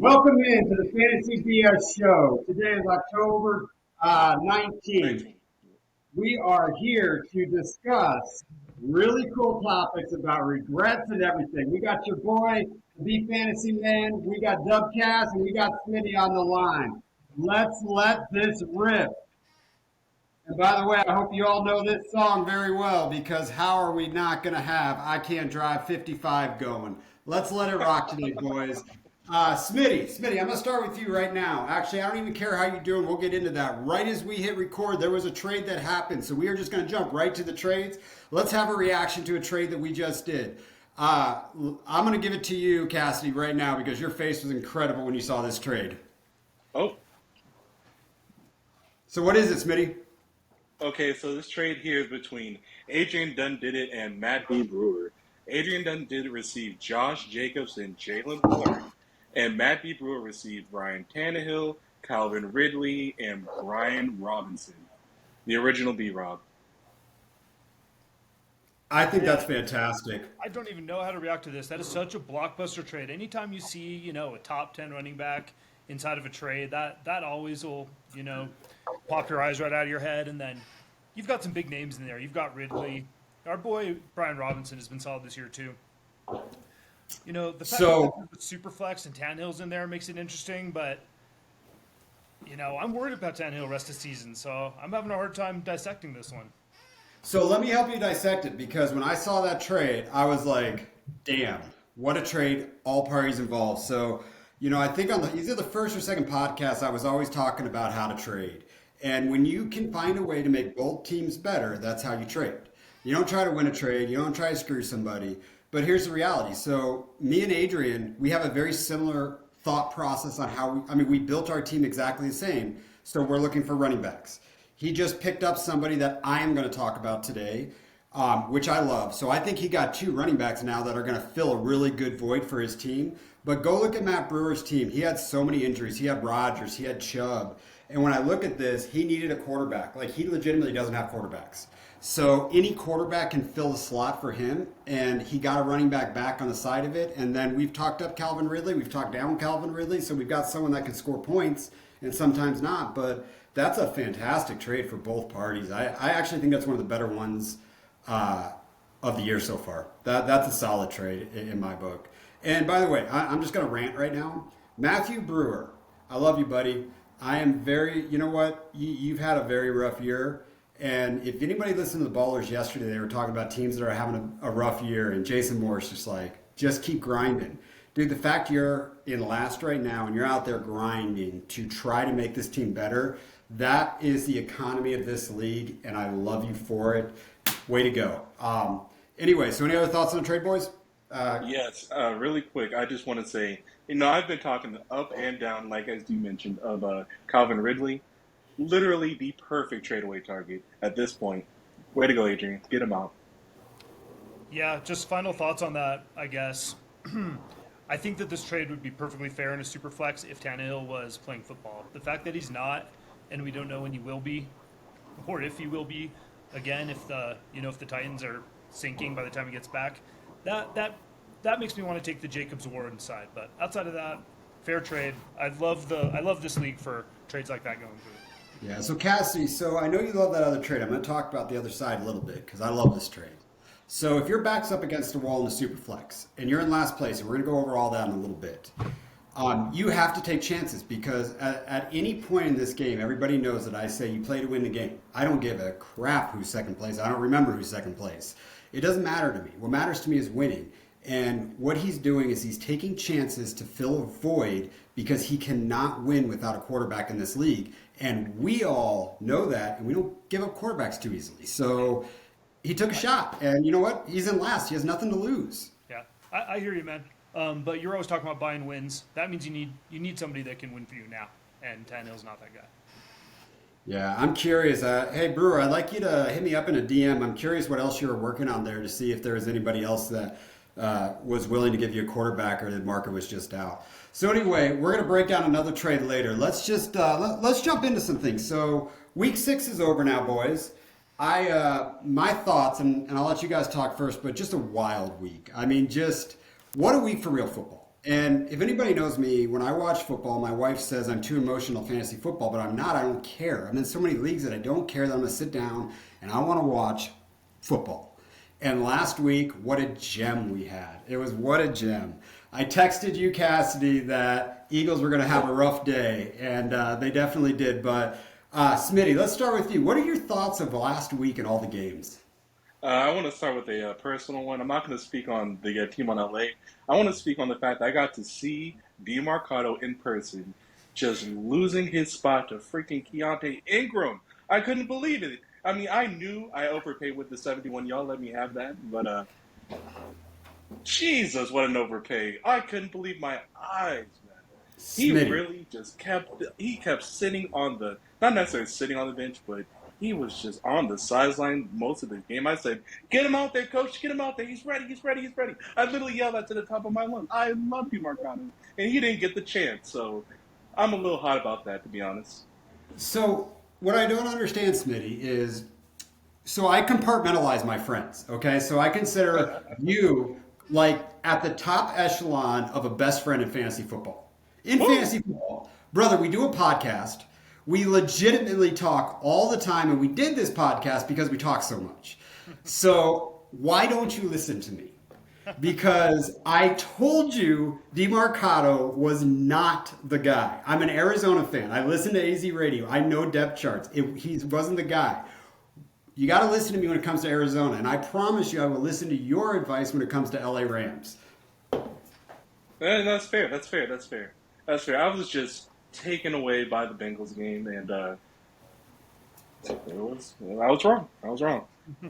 Welcome into the Fantasy BS Show. Today is October 19th. We are here to discuss really cool topics about regrets and everything. We got your boy, the B Fantasy Man, we got Dubcast, and we got Smitty on the line. Let's let this rip. And by the way, I hope you all know this song very well because how are we not going to have I Can't Drive 55 going? Let's let it rock today, boys. Smitty, I'm going to start with you right now. Actually, I don't even care how you're doing. We'll get into that. Right as we hit record, there was a trade that happened. So we are just going to jump right to the trades. Let's have a reaction to a trade that we just did. I'm going to give it to you, Cassidy, right now because your face was incredible when you saw this trade. Oh, So what is it, Smitty? okay. So this trade here is between Adrian Dundidit and Matt B. Brewer. Adrian Dundidit received Josh Jacobs and Jalen Warren, and Matt B. Brewer received Ryan Tannehill, Calvin Ridley, and Brian Robinson, the original B. Rob. I think Yeah, that's fantastic. I don't even know how to react to this. That is such a blockbuster trade. Anytime you see, a top 10 running back inside of a trade, that always will, pop your eyes right out of your head. And then you've got some big names in there. You've got Ridley. Our boy Brian Robinson has been solid this year too. The fact that So Superflex and Tannehill's in there makes it interesting, but I'm worried about Tannehill rest of the season, so I'm having a hard time dissecting this one. So let me help you dissect it because when I saw that trade, I was like, damn, what a trade, all parties involved. So, I think on either the first or second podcast, I was always talking about how to trade. And when you can find a way to make both teams better, that's how you trade. You don't try to win a trade, you don't try to screw somebody. But here's the reality. So, me and Adrian, we have a very similar thought process on how we built our team exactly the same. So, we're looking for running backs. He just picked up somebody that I am going to talk about today, which I love. So I think he got two running backs now that are going to fill a really good void for his team. But go look at Matt Brewer's team. He had so many injuries. He had Rodgers. He had Chubb. And when I look at this, he needed a quarterback. Like, he legitimately doesn't have quarterbacks. So any quarterback can fill the slot for him. And he got a running back on the side of it. And then we've talked up Calvin Ridley. We've talked down Calvin Ridley. So we've got someone that can score points and sometimes not. But that's a fantastic trade for both parties. I actually think that's one of the better ones of the year so far. That's a solid trade in my book. And by the way, I'm just going to rant right now. Matthew Brewer, I love you, buddy. I am very, you know what? You've had a very rough year. And if anybody listened to the Ballers yesterday, they were talking about teams that are having a rough year. And Jason Moore's just like, just keep grinding. Dude, the fact you're in last right now and you're out there grinding to try to make this team better, that is the economy of this league, and I love you for it. Way to go. Anyway, so any other thoughts on the trade, boys? Yes, really quick. I just want to say, I've been talking up and down, like as you mentioned, of Calvin Ridley. Literally the perfect tradeaway target at this point. Way to go, Adrian. Get him out. Yeah, just final thoughts on that, I guess. I think that this trade would be perfectly fair in a super flex if Tannehill was playing football. The fact that he's not, and we don't know when he will be, or if he will be, again, if the Titans are sinking by the time he gets back, that makes me want to take the Jacobs Warren side. But outside of that, fair trade. I love this league for trades like that going through. Yeah, so Cassie, so I know you love that other trade. I'm going to talk about the other side a little bit because I love this trade. So if your back's up against the wall in the super flex and you're in last place, and we're going to go over all that in a little bit, you have to take chances because at any point in this game, everybody knows that I say you play to win the game. I don't give a crap who's second place. I don't remember who's second place. It doesn't matter to me. What matters to me is winning. And what he's doing is he's taking chances to fill a void because he cannot win without a quarterback in this league. And we all know that, and we don't give up quarterbacks too easily. So he took a shot, and you know what? He's in last. He has nothing to lose. Yeah, I hear you, man. But you're always talking about buying wins. That means you need somebody that can win for you now, and Tannehill's not that guy. Yeah, I'm curious. Hey, Brewer, I'd like you to hit me up in a DM. I'm curious what else you were working on there to see if there was anybody else that was willing to give you a quarterback or the market was just out. So anyway, we're going to break down another trade later. Let's just let's jump into some things. So week 6 is over now, boys. My thoughts, and I'll let you guys talk first, but just a wild week. I mean, just what a week for real football. And if anybody knows me, when I watch football, my wife says I'm too emotional fantasy football, but I'm not. I don't care. I'm in so many leagues that I don't care that I'm going to sit down and I want to watch football. And last week, what a gem we had. It was what a gem. I texted you, Cassidy, that Eagles were going to have a rough day, and they definitely did. But Smitty, let's start with you. What are your thoughts of last week and all the games? I want to start with a personal one. I'm not going to speak on the team on LA. I want to speak on the fact that I got to see DeMarcado in person, just losing his spot to freaking Keontae Ingram. I couldn't believe it. I mean, I knew I overpaid with the 71. Y'all let me have that, but Jesus, what an overpay! I couldn't believe my eyes, man. He Smitty. really just kept sitting on the not necessarily sitting on the bench, but he was just on the sideline most of the game. I said, "Get him out there, coach! Get him out there! He's ready! He's ready! He's ready!" I literally yelled that to the top of my lungs. I love you, Marcano, and he didn't get the chance. So I'm a little hot about that, to be honest. So, what I don't understand, Smitty, is so I compartmentalize my friends, okay? So I consider you like at the top echelon of a best friend in fantasy football. In Woo! fantasy football, brother, we do a podcast. We legitimately talk all the time, and we did this podcast because we talk so much. So why don't you listen to me? Because I told you DeMarcado was not the guy. I'm an Arizona fan. I listen to AZ Radio. I know depth charts. He wasn't the guy. You got to listen to me when it comes to Arizona, and I promise you I will listen to your advice when it comes to LA Rams. That's fair. That's fair. That's fair. That's fair. I was just taken away by the Bengals game, and I was wrong. I was wrong. I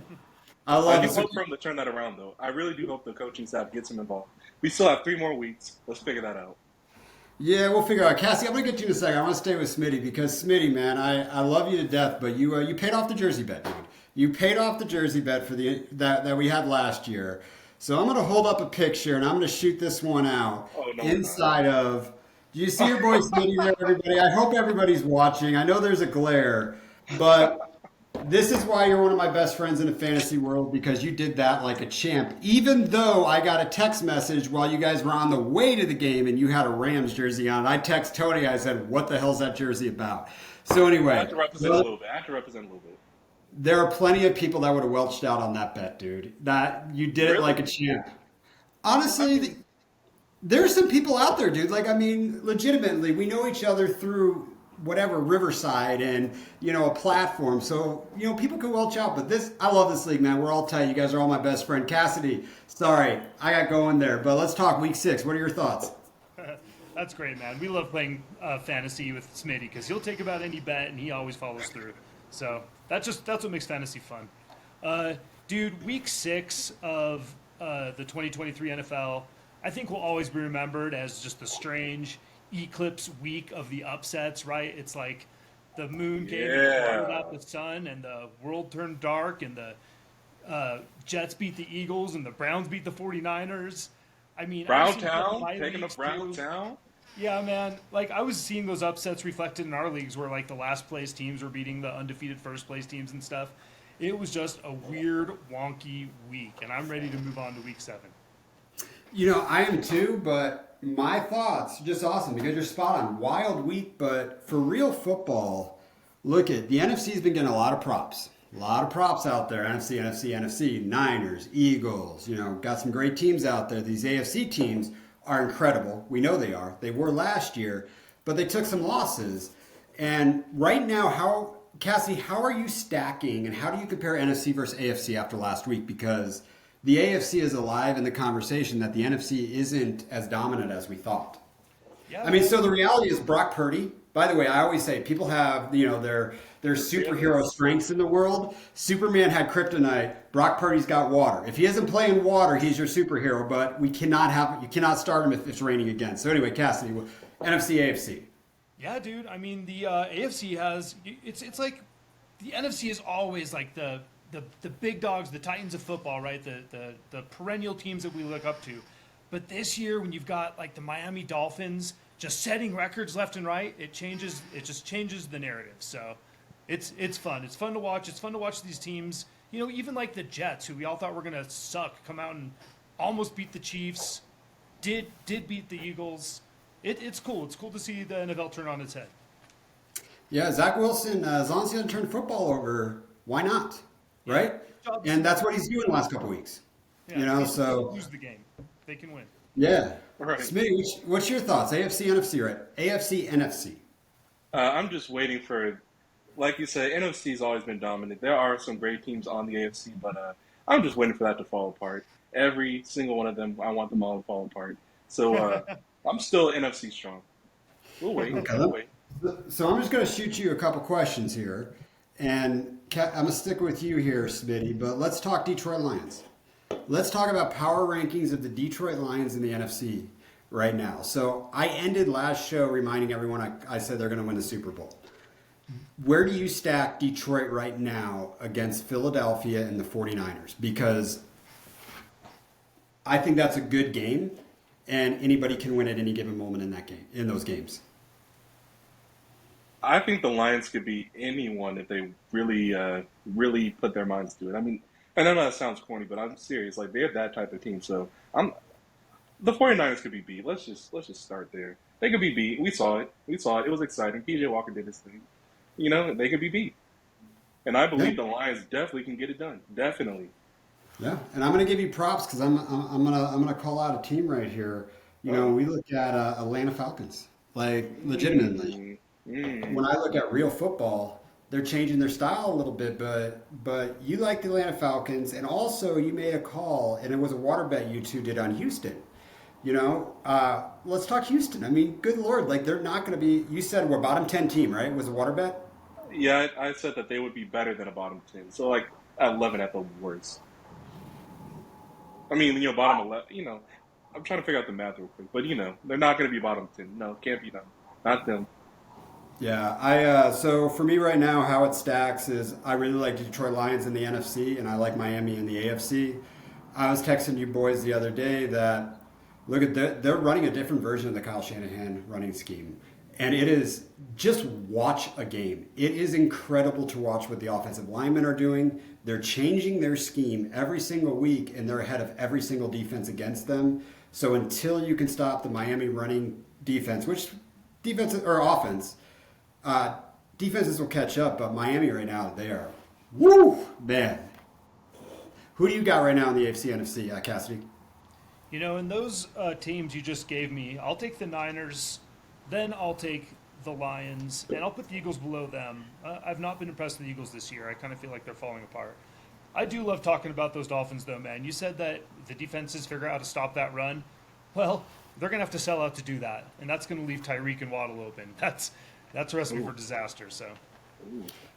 I love do it. hope for him to turn that around, though. I really do hope the coaching staff gets him involved. We still have 3 more weeks. Let's figure that out. Yeah, we'll figure out. Cassie, I'm gonna get you in a second. I want to stay with Smitty because Smitty, man, I love you to death, but you paid off the jersey bet, dude. You paid off the jersey bet for that we had last year. So I'm gonna hold up a picture and I'm gonna shoot this one out Oh, no, we're not. inside of. Do you see your boy Smitty there, everybody? I hope everybody's watching. I know there's a glare, but this is why you're one of my best friends in the fantasy world because you did that like a champ. Even though I got a text message while you guys were on the way to the game and you had a Rams jersey on. I text Tony. I said, "What the hell's that jersey about?" So I anyway, have to represent a little bit. I have to represent a little bit. there are plenty of people that would have welched out on that bet, dude. That you did it like Really? a champ. I Honestly, mean, there's some people out there, dude. Like, I mean, legitimately, we know each other through whatever Riverside and a platform. So people can welch out. But I love this league, man. We're all tight. You guys are all my best friend. Cassidy, sorry, I got going there. But let's talk week 6. What are your thoughts? That's great, man. We love playing fantasy with Smitty because he'll take about any bet and he always follows through. So that's what makes fantasy fun. Dude, week 6 of the 2023 NFL, I think will always be remembered as just the strange eclipse week of the upsets, right? It's like the moon came and blotted yeah. out the sun and the world turned dark and the Jets beat the Eagles and the Browns beat the 49ers. I mean, I've Brown seen some Town? bye Taking up weeks Brown too. Town? Yeah, man. Like I was seeing those upsets reflected in our leagues where like the last place teams were beating the undefeated first place teams and stuff. It was just a weird, wonky week, and I'm ready to move on to week 7. I am too, but my thoughts, just awesome because you're spot on. Wild week, but for real football, look at the NFC's been getting a lot of props. A lot of props out there. NFC, Niners, Eagles, got some great teams out there. These AFC teams are incredible. We know they are. They were last year, but they took some losses. And right now, Cassie, how are you stacking and how do you compare NFC versus AFC after last week? Because the AFC is alive in the conversation that the NFC isn't as dominant as we thought. Yeah, I mean, man. so the reality is Brock Purdy. By the way, I always say people have, their superhero Feelings. strengths in the world. Superman had kryptonite. Brock Purdy's got water. If he isn't playing water, he's your superhero. But you cannot start him if it's raining again. So anyway, Cassidy, NFC, AFC. Yeah, dude. I mean, the AFC has it's like the NFC is always like the big dogs, the Titans of football, right? The perennial teams that we look up to. But this year, when you've got like the Miami Dolphins just setting records left and right, it just changes the narrative. So it's fun. It's fun to watch. It's fun to watch these teams. Even like the Jets, who we all thought were gonna suck, come out and almost beat the Chiefs, did beat the Eagles. It's cool. It's cool to see the NFL turn on its head. Yeah, Zach Wilson, as long as he doesn't turn football over, why not? Right? And that's what he's doing the last couple weeks. Yeah, You know, they so lose the game. They can win. yeah. Right. Smitty, what's your thoughts? AFC, NFC, right? AFC, NFC. I'm just waiting for, like you said, NFC's always been dominant. There are some great teams on the AFC, but I'm just waiting for that to fall apart. Every single one of them, I want them all to fall apart. So I'm still NFC strong. We'll wait. Okay. We'll wait. So I'm just going to shoot you a couple questions here, and I'm going to stick with you here, Smitty. But let's talk Detroit Lions. Let's talk about power rankings of the Detroit Lions in the NFC right now. So I ended last show reminding everyone I said they're going to win the Super Bowl. Where do you stack Detroit right now against Philadelphia and the 49ers? Because I think that's a good game, and anybody can win at any given moment in that game, in those games. I think the Lions could beat anyone if they really put their minds to it. I mean, I know that sounds corny, but I'm serious. Like, they're that type of team. So the 49ers could be beat. Let's just start there. They could be beat. We saw it. It was exciting. PJ Walker did his thing. You know, they could be beat. And I believe the Lions definitely can get it done. Definitely. Yeah, and I'm going to give you props because I'm gonna call out a team right here. You know, we look at Atlanta Falcons, like legitimately. When I look at real football, they're changing their style a little bit, but you like the Atlanta Falcons, and also you made a call, and it was a water bet you two did on Houston. You know, let's talk Houston. I mean, good Lord, like they're not going to be. You said we're bottom 10 team, right? Was a water bet? Yeah, I said that they would be better than a bottom 10. So, like, 11 at the worst. I mean, you know, bottom 11, you know, I'm trying to figure out the math real quick. But, you know, they're not going to be bottom 10. No, can't be them. Not them. Yeah, so for me right now, how it stacks is I really like Detroit Lions in the NFC, and I like Miami in the AFC. I was texting you boys the other day that, look at they're running a different version of the Kyle Shanahan running scheme. And it is, just watch a game. It is incredible to watch what the offensive linemen are doing. They're changing their scheme every single week, and they're ahead of every single defense against them. So until you can stop the Miami running defense, which defense or offense, defenses will catch up. But Miami right now, they are, woo, man. Who do you got right now in the AFC, NFC, Cassidy? You know, in those teams you just gave me, I'll take the Niners, then I'll take the Lions, and I'll put the Eagles below them. I've not been impressed with the Eagles this year. I kind of feel like they're falling apart. I do love talking about those Dolphins, though, man. You said that the defenses figure out how to stop that run. Well, they're going to have to sell out to do that, and that's going to leave Tyreek and Waddle open. That's a recipe for disaster. So.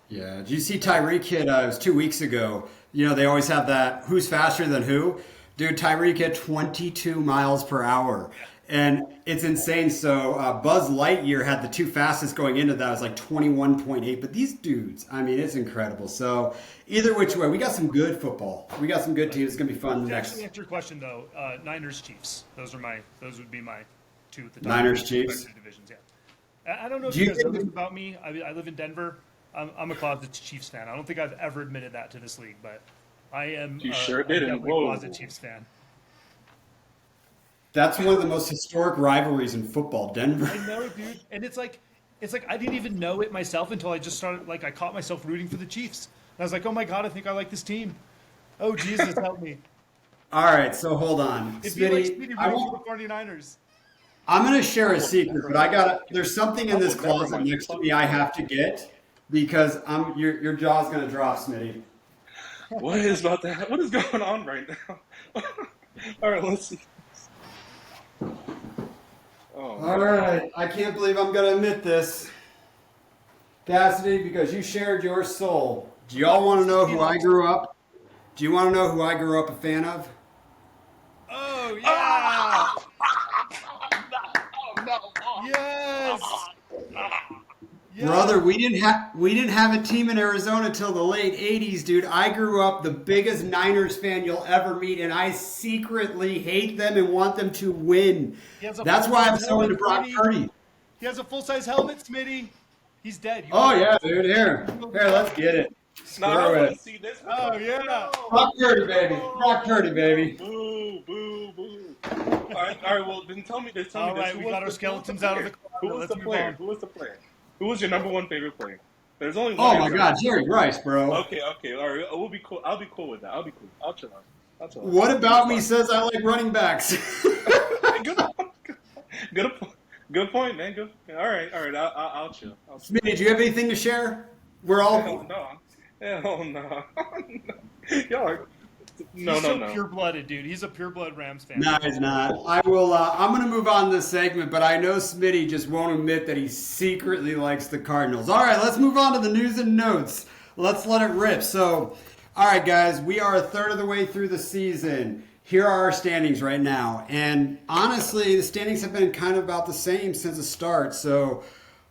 Yeah, did you see Tyreek hit? It was 2 weeks ago. You know, they always have that who's faster than who. Dude, Tyreek hit 22 miles per hour. And it's insane. So Buzz Lightyear had the two fastest going into that. It was like 21.8. But these dudes, I mean, it's incredible. So either which way, we got some good football. We got some good teams. It's going to be fun. To actually answer your question, though, Niners, Chiefs. Those would be my two at the top. Niners, Chiefs. Divisions, yeah. I don't know if you guys know this about me. I live in Denver. I'm a closet Chiefs fan. I don't think I've ever admitted that to this league, but I am definitely a closet Chiefs fan. That's one of the most historic rivalries in football, Denver. I know, dude. And it's like I didn't even know it myself until I just started, like, I caught myself rooting for the Chiefs. And I was like, oh my God, I think I like this team. Oh, Jesus, help me. All right, so hold on. It'd be like Speedy rooting for the 49ers. I'm going to share a secret, but there's something in this closet next to me I have to get because your jaw's going to drop, Smitty. What is about that? What is going on right now? All right, let's see. All right, I can't believe I'm going to admit this. Cassidy, because you shared your soul. Do y'all want to know who I grew up? Do you want to know who I grew up a fan of? Oh, yeah! Yes! Brother, we didn't have a team in Arizona till the late 80s, dude. I grew up the biggest Niners fan you'll ever meet, and I secretly hate them and want them to win. That's why I'm so into Brock Purdy. He has a full-size helmet, Smitty. He's dead. Yeah, dude. Here, let's get it. Screw it. Oh, yeah. Brock Purdy, baby. Brock Purdy, baby. Boo, boo, boo. All right. Well, then tell me this. All right, we got our skeletons out of the Who closet. was Let's the move player? on. Who was the player? Who was your number one favorite player? There's only one Oh my answer. God, Jerry Rice, bro. Okay. All right. We'll be cool. I'll be cool with that. I'll be cool. I'll chill out. I'll chill out. What It's about me fine. says I like running backs? Good, good, good point, man. Good. All right. I'll chill. I'll chill. Smitty, do you have anything to share? We're Hell all. no. Hell no. Y'all are. No, He's no, so no. pure-blooded, dude. He's a pure-blood Rams fan. No, he's not. I will. I'm going to move on this segment, but I know Smitty just won't admit that he secretly likes the Cardinals. All right, let's move on to the news and notes. Let's let it rip. So, all right, guys, we are a third of the way through the season. Here are our standings right now, and honestly, the standings have been kind of about the same since the start. So,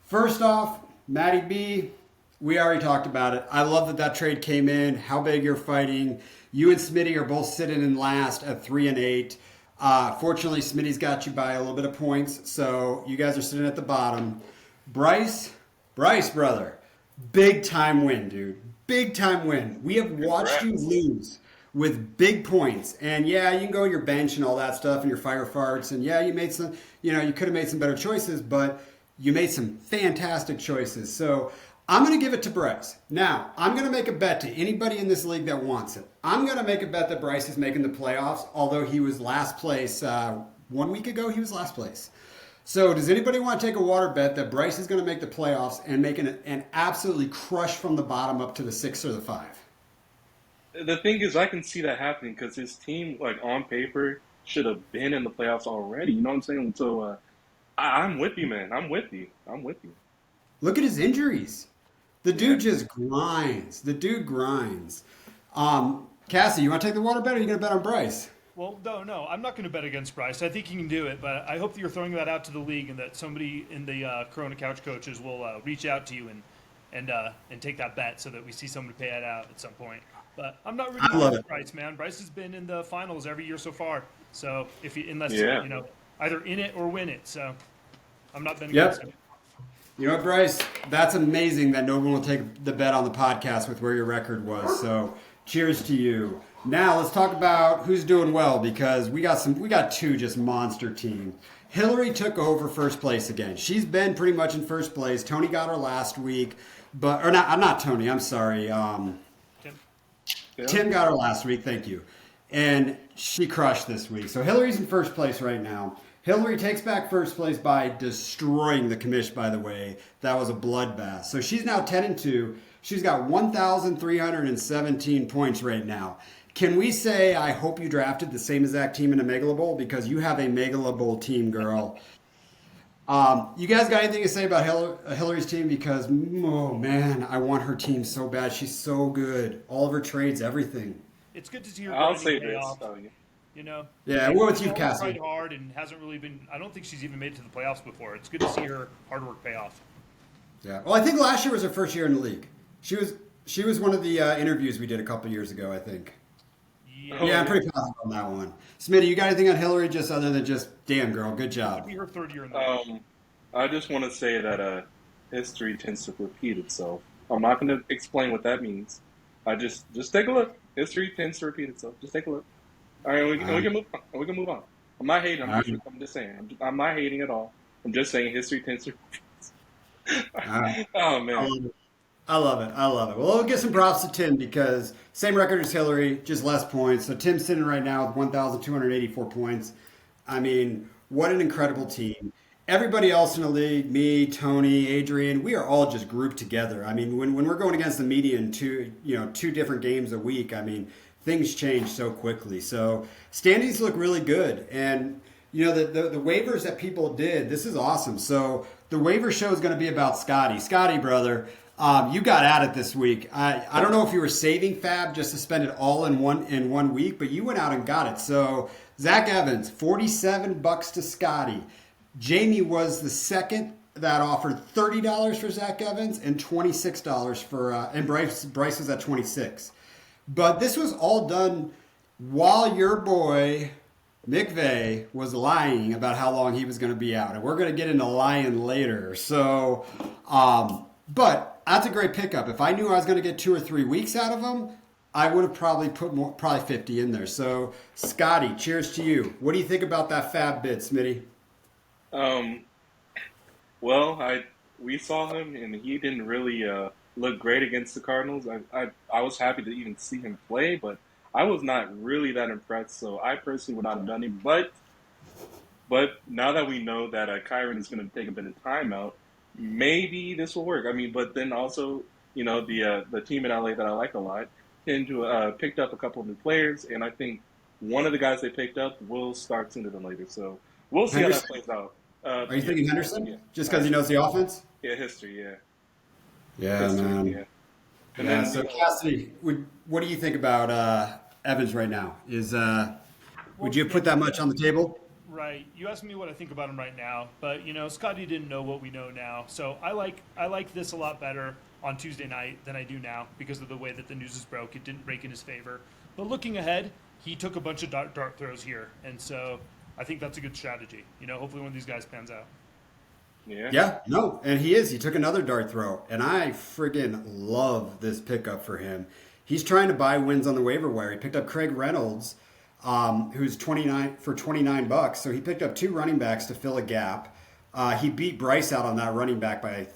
first off, Matty B. We already talked about it. I love that trade came in. How big you're fighting. You and Smitty are both sitting in last at 3-8. Fortunately, Smitty's got you by a little bit of points, so you guys are sitting at the bottom. Bryce, brother, big time win, dude. Big time win. We have watched you lose with big points. And yeah, you can go your bench and all that stuff and your fire farts. And yeah, you made some, you could have made some better choices, but you made some fantastic choices. So I'm going to give it to Bryce. Now, I'm going to make a bet to anybody in this league that wants it. I'm going to make a bet that Bryce is making the playoffs, although he was last place. 1 week ago, he was last place. So does anybody want to take a water bet that Bryce is going to make the playoffs and make an absolutely crush from the bottom up to the 6 or the 5? The thing is, I can see that happening because his team, like on paper, should have been in the playoffs already. You know what I'm saying? So I'm with you, man. I'm with you. Look at his injuries. The dude just grinds. Cassie, you want to take the water bet or are you going to bet on Bryce? Well, no, I'm not going to bet against Bryce. I think he can do it, but I hope that you're throwing that out to the league and that somebody in the Corona Couch Coaches will reach out to you and take that bet so that we see somebody pay it out at some point. But I'm not really against Bryce, man. Bryce has been in the finals every year so far. So unless either in it or win it. So I'm not betting against him. You know what, Bryce? That's amazing that no one will take the bet on the podcast with where your record was. So cheers to you. Now let's talk about who's doing well because we got two just monster teams. Hillary took over first place again. She's been pretty much in first place. Tony got her last week, not Tony. I'm sorry. Tim got her last week. Thank you, and she crushed this week. So Hillary's in first place right now. Hillary takes back first place by destroying the commish, by the way. That was a bloodbath. So she's now 10-2. She's got 1,317 points right now. Can we say, I hope you drafted the same exact team in a Megala Bowl? Because you have a Megala Bowl team, girl. You guys got anything to say about Hillary's team? Because, oh man, I want her team so bad. She's so good. All of her trades, everything. It's good to see her. I'll say this. Yeah, what with you, Cassie? Tried hard and hasn't really been. I don't think she's even made it to the playoffs before. It's good to see her hard work pay off. Yeah. Well, I think last year was her first year in the league. She was one of the interviews we did a couple years ago, I think. Yeah, I'm pretty positive on that one. Smitty, you got anything on Hillary just other than just damn girl, good job? It'll be her third year in the league. I just want to say that history tends to repeat itself. I'm not going to explain what that means. Just take a look. History tends to repeat itself. Just take a look. All right, we can move on. I'm not hating. I'm just saying. I'm not hating at all. I'm just saying history tends to. Oh man, I love it. Well, we'll get some props to Tim because same record as Hillary, just less points. So Tim's sitting right now with 1,284 points. I mean, what an incredible team. Everybody else in the league, me, Tony, Adrian, we are all just grouped together. I mean, when we're going against the median two different games a week, I mean, things change so quickly. So standings look really good. And, the waivers that people did, this is awesome. So the waiver show is going to be about Scotty. Scotty, brother, you got at it this week. I don't know if you were saving Fab just to spend it all in one week, but you went out and got it. So Zach Evans, $47 to Scotty. Jamie was the second that offered $30 for Zach Evans and $26 for and Bryce was at $26. But this was all done while your boy McVay was lying about how long he was going to be out, and we're going to get into lying later. So, but that's a great pickup. If I knew I was going to get 2 or 3 weeks out of him, I would have probably put probably 50 in there. So, Scotty, cheers to you. What do you think about that fab bid, Smitty? Um, well, we saw him and he didn't really look great against the Cardinals. I was happy to even see him play, but I was not really that impressed. So I personally would not have done it. But now that we know that Kyron is going to take a bit of time out, maybe this will work. I mean, but then also, the team in LA that I like a lot tend to picked up a couple of new players, and I think one of the guys they picked up will start sooner than later. So we'll see how that Henderson? plays out. Are you Yeah, thinking yeah, Henderson? Just because he knows the offense? yeah, history, yeah, Yeah, history, man. yeah. And Yeah. then So, Cassidy, what do you think about Evans right now? Would Well, you yeah, put that much on the table? right. You asked me what I think about him right now, but Scotty didn't know what we know now. So I like this a lot better on Tuesday night than I do now because of the way that the news is broke. It didn't break in his favor. But looking ahead, he took a bunch of dart throws here, and so I think that's a good strategy. Hopefully one of these guys pans out. yeah, Yeah, no, and he is. He took another dart throw, and I friggin' love this pickup for him. He's trying to buy wins on the waiver wire. He picked up Craig Reynolds, who's 29 for $29. So he picked up two running backs to fill a gap. He beat Bryce out on that running back by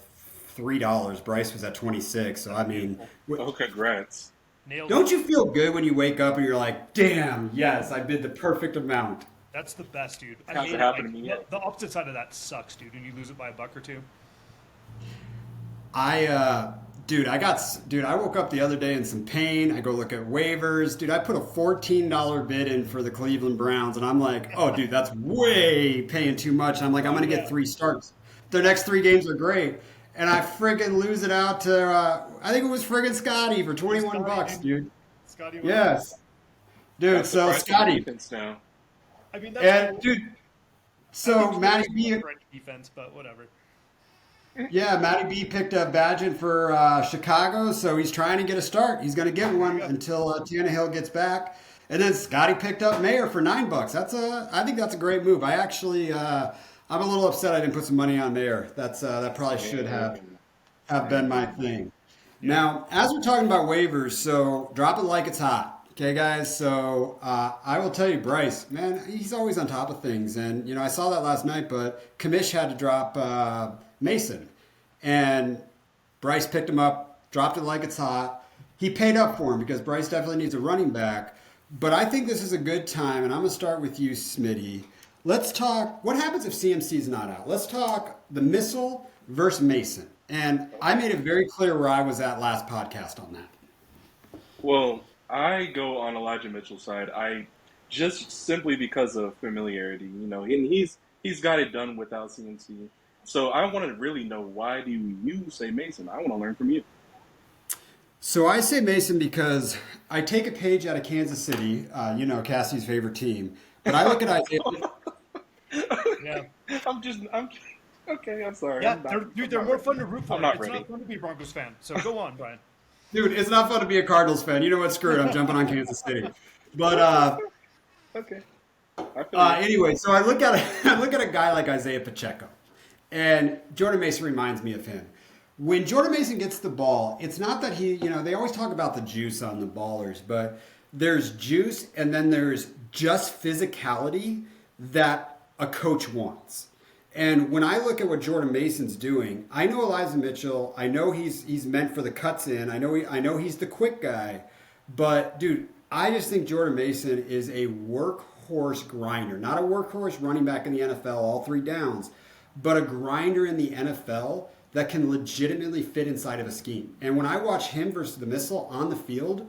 $3. Bryce was at 26. So I mean, oh, congrats. Nailed don't it. you feel good when you wake up and you're like, "Damn, yes, I bid the perfect amount." That's the best, dude. I Hasn't hate it. happened Like, to me yet. the opposite side of that sucks, dude. When you lose it by a buck or two. Dude, I woke up the other day in some pain. I go look at waivers. Dude, I put a $14 bid in for the Cleveland Browns, and I'm like, oh, dude, that's way paying too much. I'm like, I'm going to get 3 starts. Their next 3 games are great. And I friggin' lose it out to, I think it was friggin' Scotty for 21 bucks, dude. Scotty. Yes. Dude, That's so surprising Scotty. defense now. I mean, that's And, cool. dude, I so think Matty French B. defense, but whatever. Yeah, Matty B picked up Badgett for Chicago, so he's trying to get a start. He's going to get one until Tannehill gets back. And then Scotty picked up Mayer for $9. I think that's a great move. I actually, I'm a little upset I didn't put some money on Mayer. That probably should have been my thing. Now, as we're talking about waivers, so drop it like it's hot. Okay, guys. So I will tell you, Bryce, man, he's always on top of things, and I saw that last night. But Kamish had to drop Mason, and Bryce picked him up, dropped it like it's hot. He paid up for him because Bryce definitely needs a running back. But I think this is a good time, and I'm gonna start with you, Smitty. Let's talk. What happens if CMC's not out? Let's talk the Missile versus Mason. And I made it very clear where I was at last podcast on that. Well, I go on Elijah Mitchell's side. I just simply because of familiarity, and he's got it done without CMC. So I want to really know, why do you say Mason? I want to learn from you. So I say Mason because I take a page out of Kansas City, Cassie's favorite team. But I look at Isaiah. Yeah. I'm okay. I'm sorry. Yeah, I'm they're not more ready. fun to root for. I'm not It's ready. not fun to be a Broncos fan. So go on, Brian. Dude, it's not fun to be a Cardinals fan. You know what? Screw it. I'm jumping on Kansas City. But Okay. I feel you. anyway, so I look at I look at a guy like Isaiah Pacheco, and Jordan Mason reminds me of him. When Jordan Mason gets the ball, it's not that they always talk about the juice on the ballers, but there's juice and then there's just physicality that a coach wants. And when I look at what Jordan Mason's doing, I know Elijah Mitchell. I know he's meant for the cuts in. I know he's the quick guy, but dude, I just think Jordan Mason is a workhorse grinder, not a workhorse running back in the NFL, all 3 downs, but a grinder in the NFL that can legitimately fit inside of a scheme. And when I watch him versus the Missile on the field,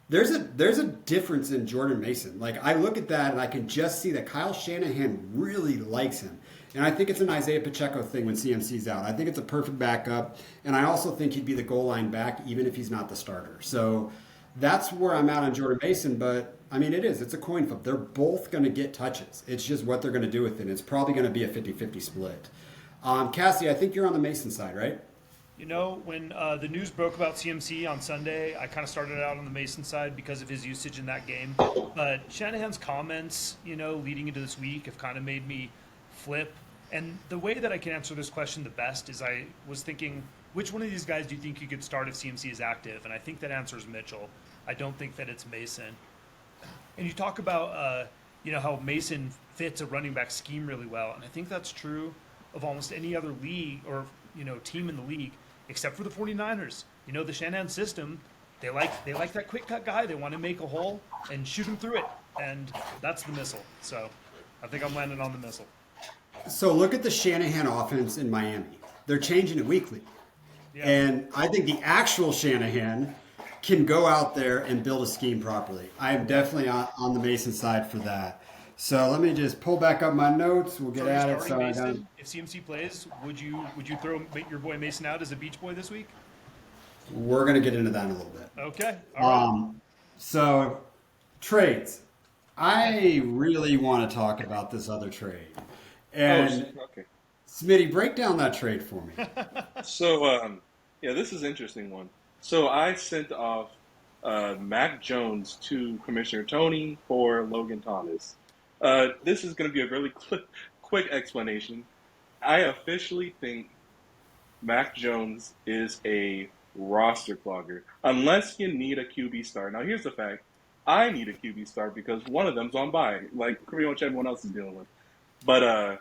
there's a difference in Jordan Mason. Like, I look at that and I can just see that Kyle Shanahan really likes him. And I think it's an Isaiah Pacheco thing when CMC's out. I think it's a perfect backup. And I also think he'd be the goal line back even if he's not the starter. So that's where I'm at on Jordan Mason. But, I mean, it's a coin flip. They're both going to get touches. It's just what they're going to do with it. It's probably going to be a 50-50 split. Cassie, I think you're on the Mason side, right? When the news broke about CMC on Sunday, I kind of started out on the Mason side because of his usage in that game. But Shanahan's comments, leading into this week have kind of made me flip. And the way that I can answer this question the best is I was thinking, which one of these guys do you think you could start if CMC is active? And I think that answer is Mitchell. I don't think that it's Mason. And you talk about, how Mason fits a running back scheme really well, and I think that's true of almost any other league or team in the league, except for the 49ers. The Shanahan system, they like that quick cut guy. They want to make a hole and shoot him through it, and that's the missile. So I think I'm landing on the missile. So look at the Shanahan offense in Miami. They're changing it weekly. Yeah. And I think the actual Shanahan can go out there and build a scheme properly. I am definitely on the Mason side for that. So let me just pull back up my notes. We'll get So are you at it. starting So I got Mason? If CMC plays, would you throw your boy Mason out as a beach boy this week? we're going to get into that in a little bit. Okay. All right. So trades. I really want to talk about this other trade. And Okay. Smitty, break down that trade for me. So, yeah, this is an interesting one. So I sent off Mac Jones to Commissioner Tony for Logan Thomas. This is going to be a really quick explanation. I officially think Mac Jones is a roster clogger, unless you need a QB star. Now, here's the fact. I need a QB star because one of them's on bye, like pretty much everyone else is dealing with. But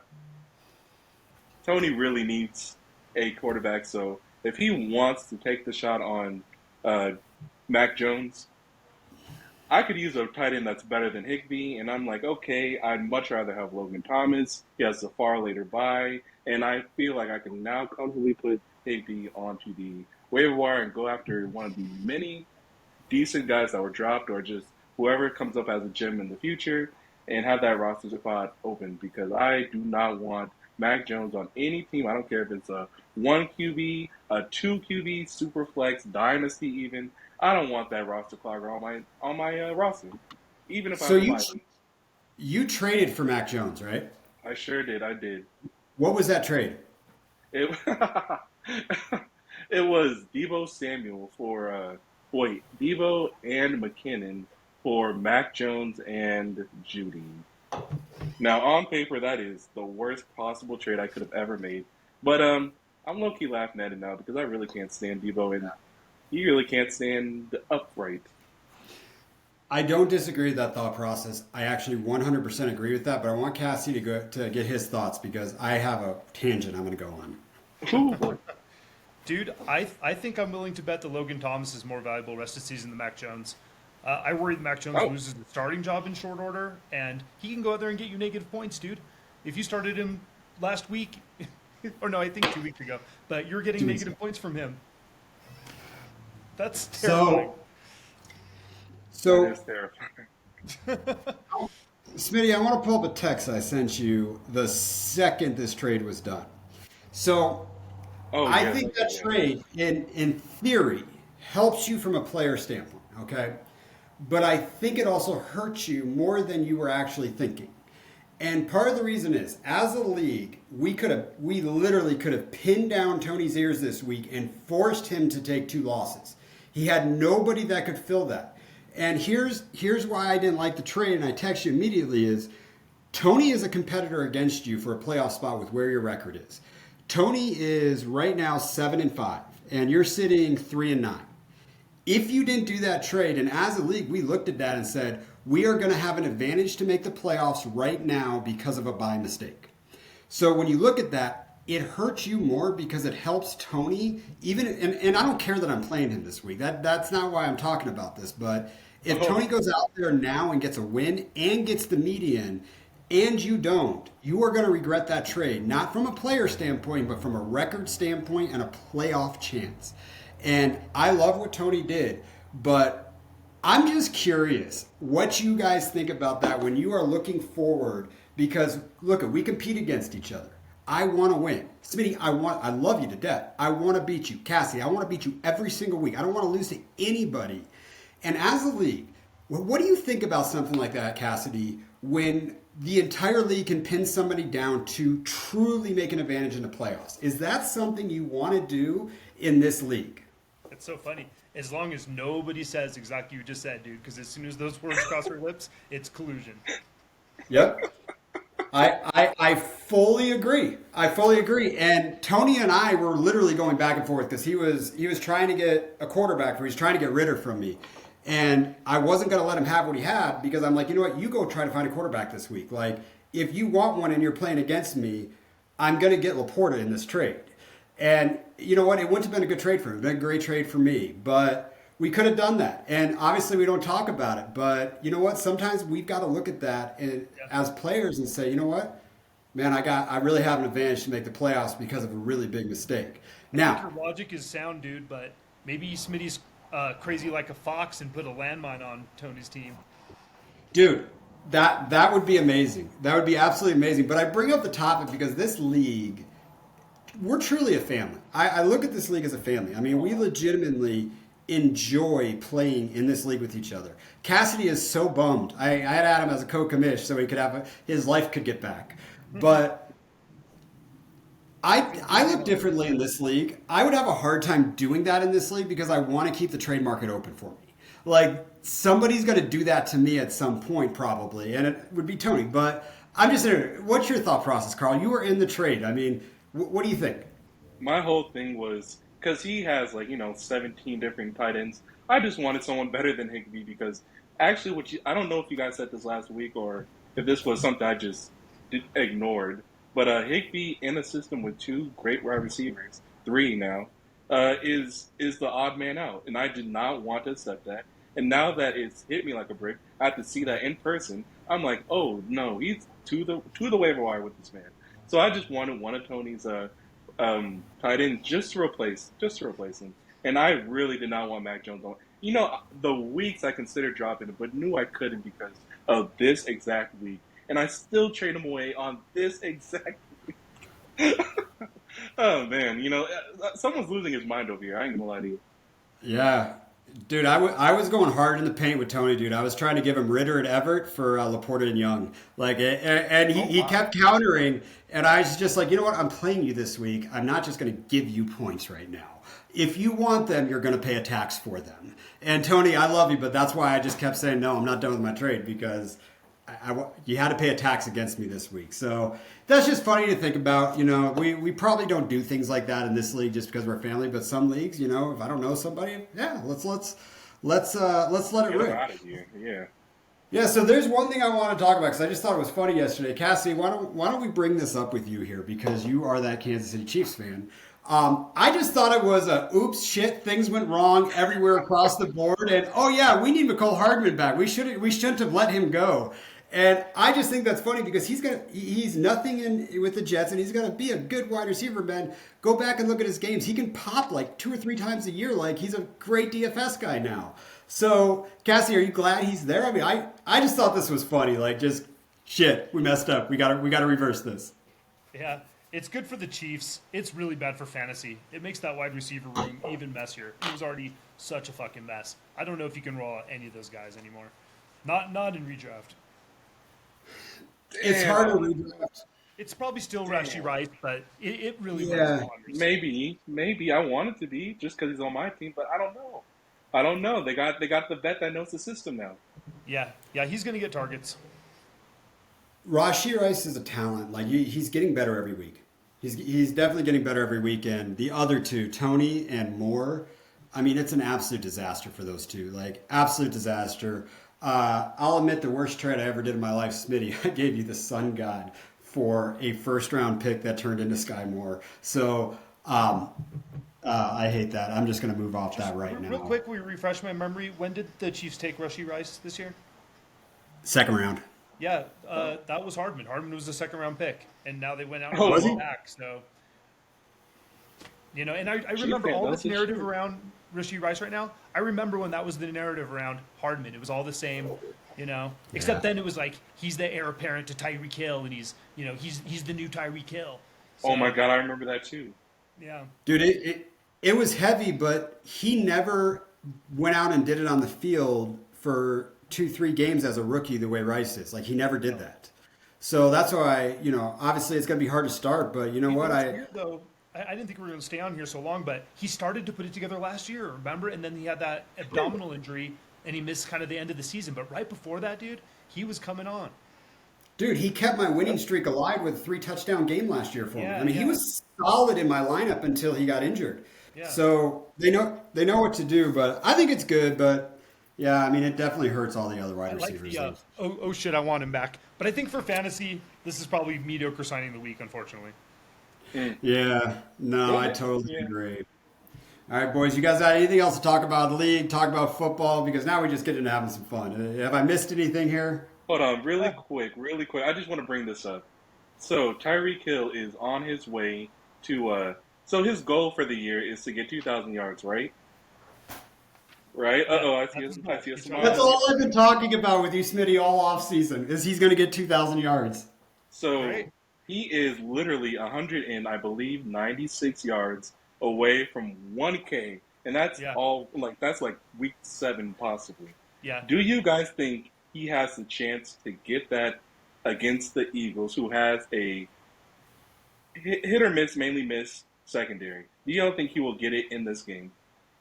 Tony really needs a quarterback, so if he wants to take the shot on Mac Jones, I could use a tight end that's better than Higbee, and I'm like, okay, I'd much rather have Logan Thomas. He has a far later bye, and I feel like I can now comfortably put Higbee onto the waiver wire and go after one of the many decent guys that were dropped or just whoever comes up as a gem in the future and have that roster spot open because I do not want Mac Jones on any team. I don't care if it's a 1 QB, a 2 QB, super flex, dynasty even. I don't want that roster clogger on my roster, even if So I you buy them. you traded for Mac Jones, right? I sure did. I did. What was that trade? It it was Debo Samuel for Debo and McKinnon for Mac Jones and Judy. Now on paper that is the worst possible trade I could have ever made. But I'm low key laughing at it now because I really can't stand Debo and he really can't stand the upright. I don't disagree with that thought process. I actually 100% agree with that, but I want Cassie to get his thoughts because I have a tangent I'm going to go on. Ooh, Dude, I think I'm willing to bet that Logan Thomas is more valuable rest of the season than Mac Jones. I worry that Mac Jones Oh. loses the starting job in short order, and he can go out there and get you negative points, dude. If you started him last week, or no, I think 2 weeks ago, but you're getting 2 weeks negative ago. points from him. That's terrifying. So, that is terrifying. Smitty, I want to pull up a text I sent you the second this trade was done. So, Oh, I yeah, think okay, that yeah. trade, in theory, helps you from a player standpoint, okay? But I think it also hurts you more than you were actually thinking. And part of the reason is, as a league, we literally could have pinned down Tony's ears this week and forced him to take 2 losses. He had nobody that could fill that. And here's why I didn't like the trade, and I text you immediately is, Tony is a competitor against you for a playoff spot with where your record is. Tony is right now 7-5, and you're sitting 3-9. If you didn't do that trade, and as a league, we looked at that and said, we are going to have an advantage to make the playoffs right now because of a bye mistake. So when you look at that, it hurts you more because it helps Tony. And I don't care that I'm playing him this week. That's not why I'm talking about this. But if Tony goes out there now and gets a win and gets the median, and you don't, you are going to regret that trade, not from a player standpoint, but from a record standpoint and a playoff chance. And I love what Tony did, but I'm just curious what you guys think about that when you are looking forward, because look, we compete against each other. I want to win. Smitty, I love you to death. I want to beat you. Cassie, I want to beat you every single week. I don't want to lose to anybody. And as a league, what do you think about something like that, Cassidy, when the entire league can pin somebody down to truly make an advantage in the playoffs? Is that something you want to do in this league? It's so funny. As long as nobody says exactly what you just said, dude, because as soon as those words cross our lips, it's collusion. Yep. I fully agree. I fully agree. And Tony and I were literally going back and forth because he was trying to get a quarterback, or he's trying to get Ritter from me. And I wasn't going to let him have what he had because I'm like, you know what? You go try to find a quarterback this week. Like, if you want one and you're playing against me, I'm going to get Laporta in this trade. And you know what? It wouldn't have been a good trade for him. It would have been a great trade for me. But we could have done that. And obviously, we don't talk about it. But you know what? Sometimes we've got to look at that as players and say, you know what? Man, I really have an advantage to make the playoffs because of a really big mistake. I think Now, your logic is sound, dude, but maybe Smitty's crazy like a fox and put a landmine on Tony's team. dude, that would be amazing. That would be absolutely amazing. But I bring up the topic because this league, we're truly a family. I look at this league as a family. I mean, we legitimately enjoy playing in this league with each other. Cassidy is so bummed. I had Adam as a co-commish so he could his life could get back. But I look differently in this league. I would have a hard time doing that in this league because I want to keep the trade market open for me. Like, somebody's going to do that to me at some point, probably, and it would be Tony. But I'm just saying, what's your thought process, Carl? You were in the trade. I mean, what do you think? My whole thing was because he has 17 different tight ends. I just wanted someone better than Higbee because actually, I don't know if you guys said this last week or if this was something I just ignored. But Higbee in a system with two great wide receivers, three now, is the odd man out, and I did not want to accept that. And now that it's hit me like a brick, I have to see that in person. I'm like, oh no, he's to the waiver wire with this man. So I just wanted one of Tony's tight ends just to replace him. And I really did not want Mac Jones on. The weeks I considered dropping it, but knew I couldn't because of this exact week. And I still trade him away on this exact week. Oh man, someone's losing his mind over here. I ain't gonna lie to you. Yeah. Dude, I was going hard in the paint with Tony, dude. I was trying to give him Ritter and Everett for Laporta and Young. Like, and he kept countering, and I was just like, you know what? I'm playing you this week. I'm not just going to give you points right now. If you want them, you're going to pay a tax for them. And Tony, I love you, but that's why I just kept saying, no, I'm not done with my trade because you had to pay a tax against me this week. So that's just funny to think about. We probably don't do things like that in this league just because we're family. But some leagues, if I don't know somebody, yeah, let's let it Get him rip. out of here. Yeah. Yeah. So there's one thing I want to talk about because I just thought it was funny yesterday. Cassie, why don't we bring this up with you here because you are that Kansas City Chiefs fan. I just thought it was a oops shit. Things went wrong everywhere across the board, and oh yeah, we need McCole Hardman back. We shouldn't have let him go. And I just think that's funny because he's nothing in with the Jets, and he's gonna be a good wide receiver, man. Go back and look at his games. He can pop like 2 or 3 times a year. Like he's a great DFS guy now. So Cassie, are you glad he's there? I mean, I just thought this was funny. Like just shit, we messed up. We gotta reverse this. Yeah, it's good for the Chiefs. It's really bad for fantasy. It makes that wide receiver room even messier. It was already such a fucking mess. I don't know if you can roll out any of those guys anymore. Not in redraft. It's hard to redraft. It's probably still Rashi Rice, but it really Yeah. runs Maybe I want it to be just because he's on my team, but I don't know. I don't know. They got the vet that knows the system now. Yeah, he's going to get targets. Rashi Rice is a talent. Like he's getting better every week. He's definitely getting better every week. And the other two, Tony and Moore, I mean, it's an absolute disaster for those two. Like absolute disaster. I'll admit the worst trade I ever did in my life, Smitty. I gave you the Sun God for a first-round pick that turned into Sky Moore. So I hate that. I'm just going to move off that right now. Real quick, we refresh my memory. When did the Chiefs take Rashi Rice this year? Second round. Yeah, that was Hardman. Hardman was the second-round pick, and now they went out and Oh, was brought he? back. So, and I remember all this narrative around Rashi Rice right now. I remember when that was the narrative around Hardman. It was all the same, Except then it was like he's the heir apparent to Tyreek Hill, and he's the new Tyreek Hill. So, Oh my god, I remember that too. Yeah. Dude, it was heavy, but he never went out and did it on the field for 2-3 games as a rookie the way Rice is. Like he never did that. So that's why, obviously it's going to be hard to start, but you know what? It's weird, though. I didn't think we were going to stay on here so long, but he started to put it together last year, remember? And then he had that abdominal injury, and he missed kind of the end of the season. But right before that, dude, he was coming on. Dude, he kept my winning streak alive with a 3-touchdown game last year for me. Yeah, I mean, he was solid in my lineup until he got injured. Yeah. So they know what to do, but I think it's good. But Yeah, I mean, it definitely hurts all the other I wide like receivers, the though. oh shit, I want him back. But I think for fantasy, this is probably mediocre signing of the week, unfortunately. Mm. Yeah, no, I Okay. totally Yeah. agree. All right, boys, you guys got anything else to talk about the league, talk about football? Because now we just get into having some fun. Have I missed anything here? Hold on, really quick, really quick. I just want to bring this up. So Tyreek Hill is on his way to. So his goal for the year is to get 2,000 yards, right? Right. Yeah, that's his I goal. see a He's trying to That's get smile. all I've been talking about with you, Smitty, all off season. Is he's going to get 2,000 yards? So great. he is literally 100 and I believe 96 yards away from 1K, and that's Yeah, all. Like that's like week 7 possibly. yeah. Do you guys think he has the chance to get that against the Eagles, who has a hit or miss, mainly miss secondary? Do you don't think he will get it in this game?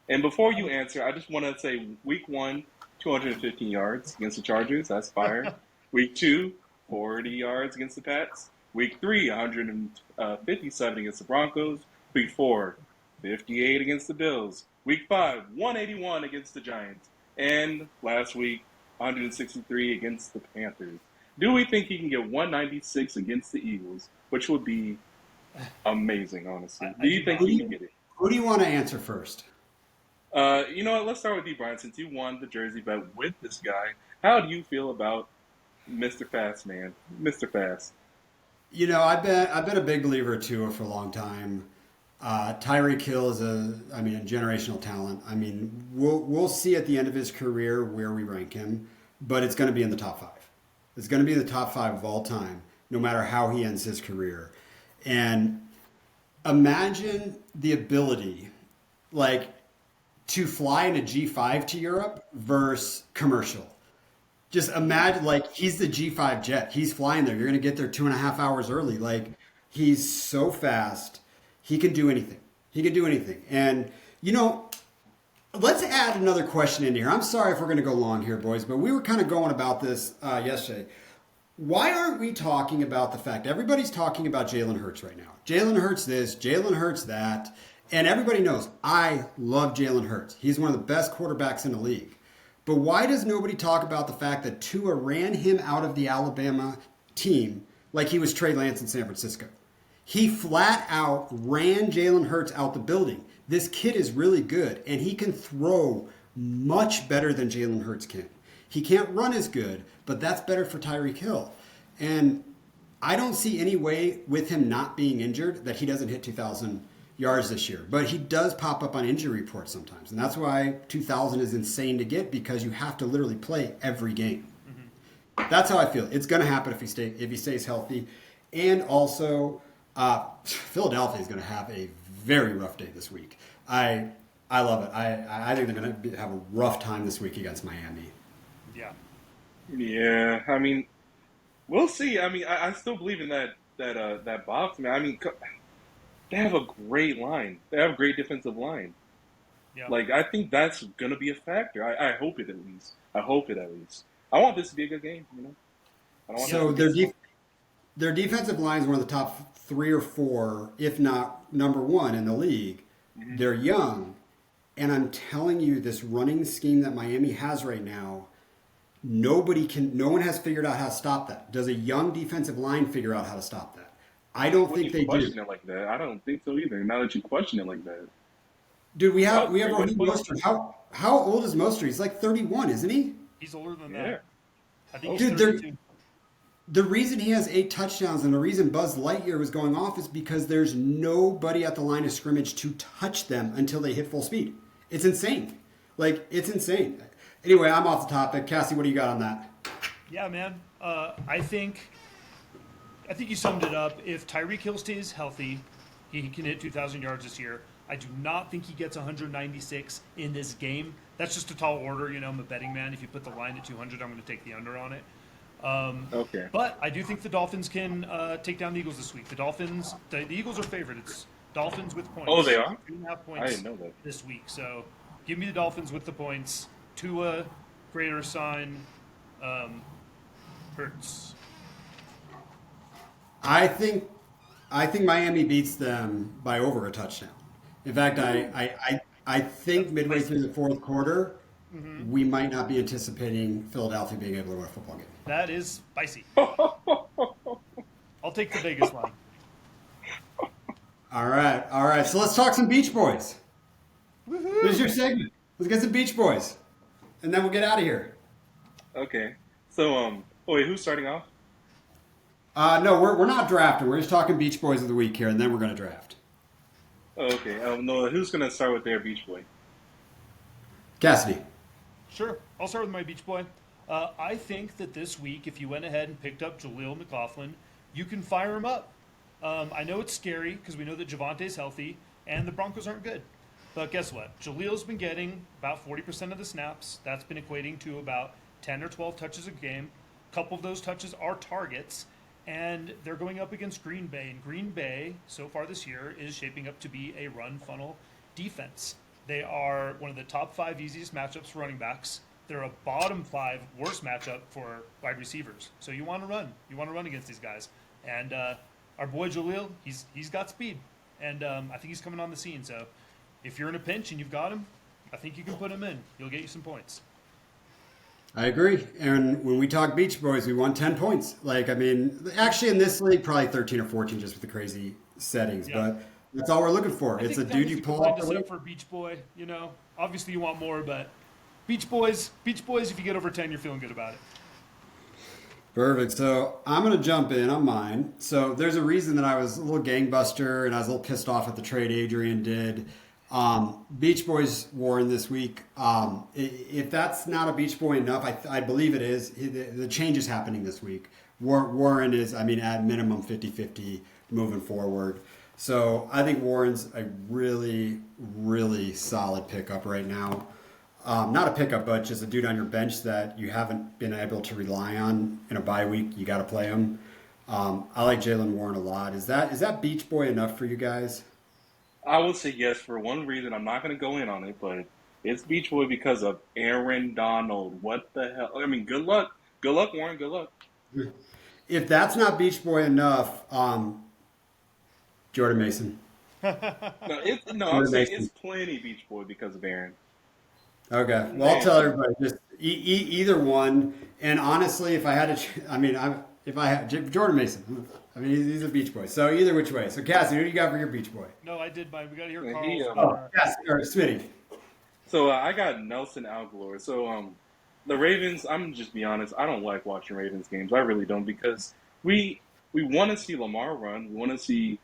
And before you answer, I just want to say week 1, 215 yards against the Chargers. That's fire. Week 2, 40 yards against the Pats. Week 3, 157 against the Broncos. Week 4, 58 against the Bills. Week 5, 181 against the Giants. And last week, 163 against the Panthers. Do we think he can get 196 against the Eagles, which would be amazing, honestly? I Do do you think Who not. do he can you, get it? who do you want to answer first? You know what? Let's start with you, Brian. Since you won the jersey bet with this guy, how do you feel about Mr. Fast Man, Mr. Fast? I've been a big believer of Tua for a long time. Tyreek Hill is a generational talent. I mean, we'll see at the end of his career where we rank him, but it's going to be in the top 5. It's going to be in the top 5 of all time, no matter how he ends his career. And imagine the ability, like, to fly in a G5 to Europe versus commercial. Just imagine, like, he's the G5 jet. He's flying there. You're going to get there 2.5 hours early. Like, he's so fast. He can do anything. He can do anything. And, let's add another question in here. I'm sorry if we're going to go long here, boys, but we were kind of going about this yesterday. Why aren't we talking about the fact everybody's talking about Jalen Hurts right now? Jalen Hurts this, Jalen Hurts that. And everybody knows I love Jalen Hurts. He's one of the best quarterbacks in the league. But why does nobody talk about the fact that Tua ran him out of the Alabama team like he was Trey Lance in San Francisco? He flat out ran Jalen Hurts out the building. This kid is really good, and he can throw much better than Jalen Hurts can. He can't run as good, but that's better for Tyreek Hill. And I don't see any way with him not being injured that he doesn't hit 2,000 yards this year. But he does pop up on injury reports sometimes. And that's why 2,000 is insane to get, because you have to literally play every game. That's how I feel. It's going to happen if he stays healthy. And also, Philadelphia is going to have a very rough day this week. I love it. I think they're going to have a rough time this week against Miami. Yeah. Yeah, I mean, we'll see. I mean, I still believe in that box, man. I mean, they have a great line. They have a great defensive line. Yeah. Like, I think that's going to be a factor. I hope it at least. I hope it at least. I want this to be a good game, you know? I don't want So this to be their defensive line is one of the top 3 or 4, if not number 1 in the league. They're young, and I'm telling you, this running scheme that Miami has right now, no one has figured out how to stop that. Does a young defensive line figure out how to stop that? I don't when think you they do. question it like that. I don't think so either. Now that you question it like that, Dude, we that have was we a have great way to Raheem put Mostert. it. How old is Mostert? He's like 31, isn't he? He's older than Yeah. that. I think Okay. he's Dude, 32. the reason he has 8 touchdowns and the reason Buzz Lightyear was going off is because there's nobody at the line of scrimmage to touch them until they hit full speed. It's insane. Like, it's insane. Anyway, I'm off the topic. Cassie, what do you got on that? Yeah, man. I think you summed it up. If Tyreek Hill stays healthy, he can hit 2,000 yards this year. I do not think he gets 196 in this game. That's just a tall order. I'm a betting man. If you put the line at 200, I'm going to take the under on it. Okay. But I do think the Dolphins can take down the Eagles this week. The Eagles are favored. It's Dolphins with points. Oh, they are? 2.5 I points didn't know that. this week. So give me the Dolphins with the points. Tua, greater sign, Hurts. I think Miami beats them by over a touchdown. In fact, I think midway through the fourth quarter, we might not be anticipating Philadelphia being able to win a football game. That is spicy. I'll take the Vegas line. All right. So let's talk some Beach Boys. Woohoo! This is your segment. Let's get some Beach Boys, and then we'll get out of here. Okay. So, wait, who's starting off? No, we're not drafting. We're just talking Beach Boys of the week here, and then we're going to draft. Oh, okay. No, who's gonna start with their Beach Boy? Cassidy. Sure. I'll start with my Beach Boy. I think that this week, if you went ahead and picked up Jaleel McLaughlin, you can fire him up. I know it's scary because we know that Javante's healthy and the Broncos aren't good. But guess what? Jaleel's been getting about 40% of the snaps. That's been equating to about 10 or 12 touches a game. A couple of those touches are targets. And they're going up against Green Bay. And Green Bay, so far this year, is shaping up to be a run funnel defense. They are one of the top 5 easiest matchups for running backs. They're a bottom 5 worst matchup for wide receivers. So you want to run. You want to run against these guys. And our boy Jaleel, he's got speed. And I think he's coming on the scene. So if you're in a pinch and you've got him, I think you can put him in. He'll get you some points. I agree. And when we talk Beach Boys, we won 10 points. Actually in this league, probably 13 or 14 just with the crazy settings. Yeah. But that's all we're looking for. It's a dude you pull off the up list. for Beach Boy, Obviously you want more, but Beach Boys, if you get over 10, you're feeling good about it. Perfect. So I'm going to jump in on mine. So there's a reason that I was a little gangbuster and I was a little pissed off at the trade Adrian did. Beach Boys Warren this week. If that's not a Beach Boy enough, I believe it is. The change is happening this week. Warren is, at minimum 50-50 moving forward. So I think Warren's a really, really solid pickup right now. Not a pickup, but just a dude on your bench that you haven't been able to rely on in a bye week. You got to play him. I like Jalen Warren a lot. Is that Beach Boy enough for you guys? I would say yes for one reason. I'm not going to go in on it, but it's Beach Boy because of Aaron Donald. What the hell? Good luck. Good luck, Warren. Good luck. If that's not Beach Boy enough, Jordan Mason. I'm saying it's plenty Beach Boy because of Aaron. Okay. Well, I'll tell everybody just either one. And honestly, if I had to, Jordan Mason. He's a Beach Boy. So either which way. So Cassie, who do you got for your Beach Boy? No, I did mine. We got to hear He, Carl. Cassie or Smitty. So I got Nelson Aguilar. So the Ravens, I'm just be honest, I don't like watching Ravens games. I really don't because we want to see Lamar run. We want to see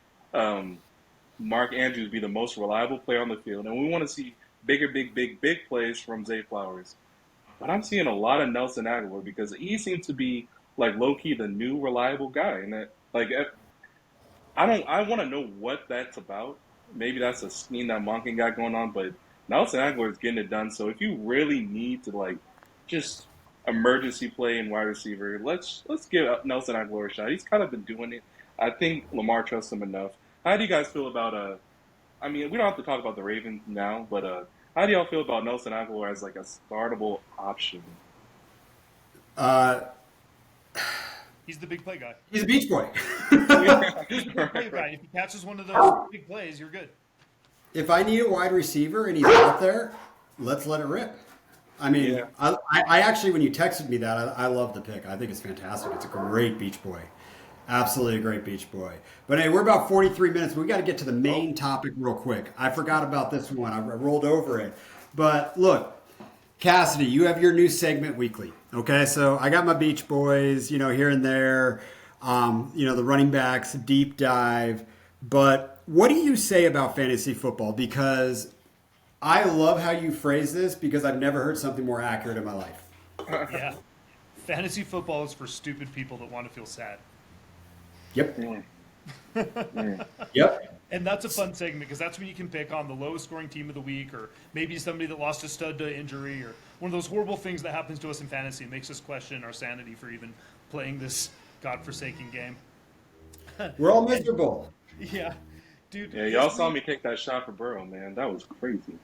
Mark Andrews be the most reliable player on the field, and we want to see big plays from Zay Flowers. But I'm seeing a lot of Nelson Aguilar because he seems to be like low key the new reliable guy, and that I want to know what that's about. Maybe that's a scheme that Monken got going on, but Nelson Aguilar is getting it done. So if you really need to just emergency play and wide receiver, let's give Nelson Aguilar a shot. He's kind of been doing it. I think Lamar trusts him enough. How do you guys feel about we don't have to talk about the Ravens now, but how do y'all feel about Nelson Aguilar as like a startable option? He's the big play guy. He's a Beach Boy. He's the big play guy. If he catches one of those big plays, you're good. If I need a wide receiver and he's out there, let's let it rip. Yeah. I actually, when you texted me that, I love the pick. I think it's fantastic. It's a great Beach Boy. Absolutely a great Beach Boy. But hey, we're about 43 minutes. We got to get to the main topic real quick. I forgot about this one. I rolled over it. But look, Cassidy, you have your new segment weekly. Okay, so I got my Beach Boys, here and there, the running backs, deep dive. But what do you say about fantasy football? Because I love how you phrase this because I've never heard something more accurate in my life. Yeah. Fantasy football is for stupid people that want to feel sad. Yep. Mm. Yep. And that's a fun segment because that's when you can pick on the lowest scoring team of the week or maybe somebody that lost a stud to injury or one of those horrible things that happens to us in fantasy and makes us question our sanity for even playing this godforsaken game. We're all miserable. Yeah. Dude. Yeah, y'all saw me take that shot for Burrow, man. That was crazy.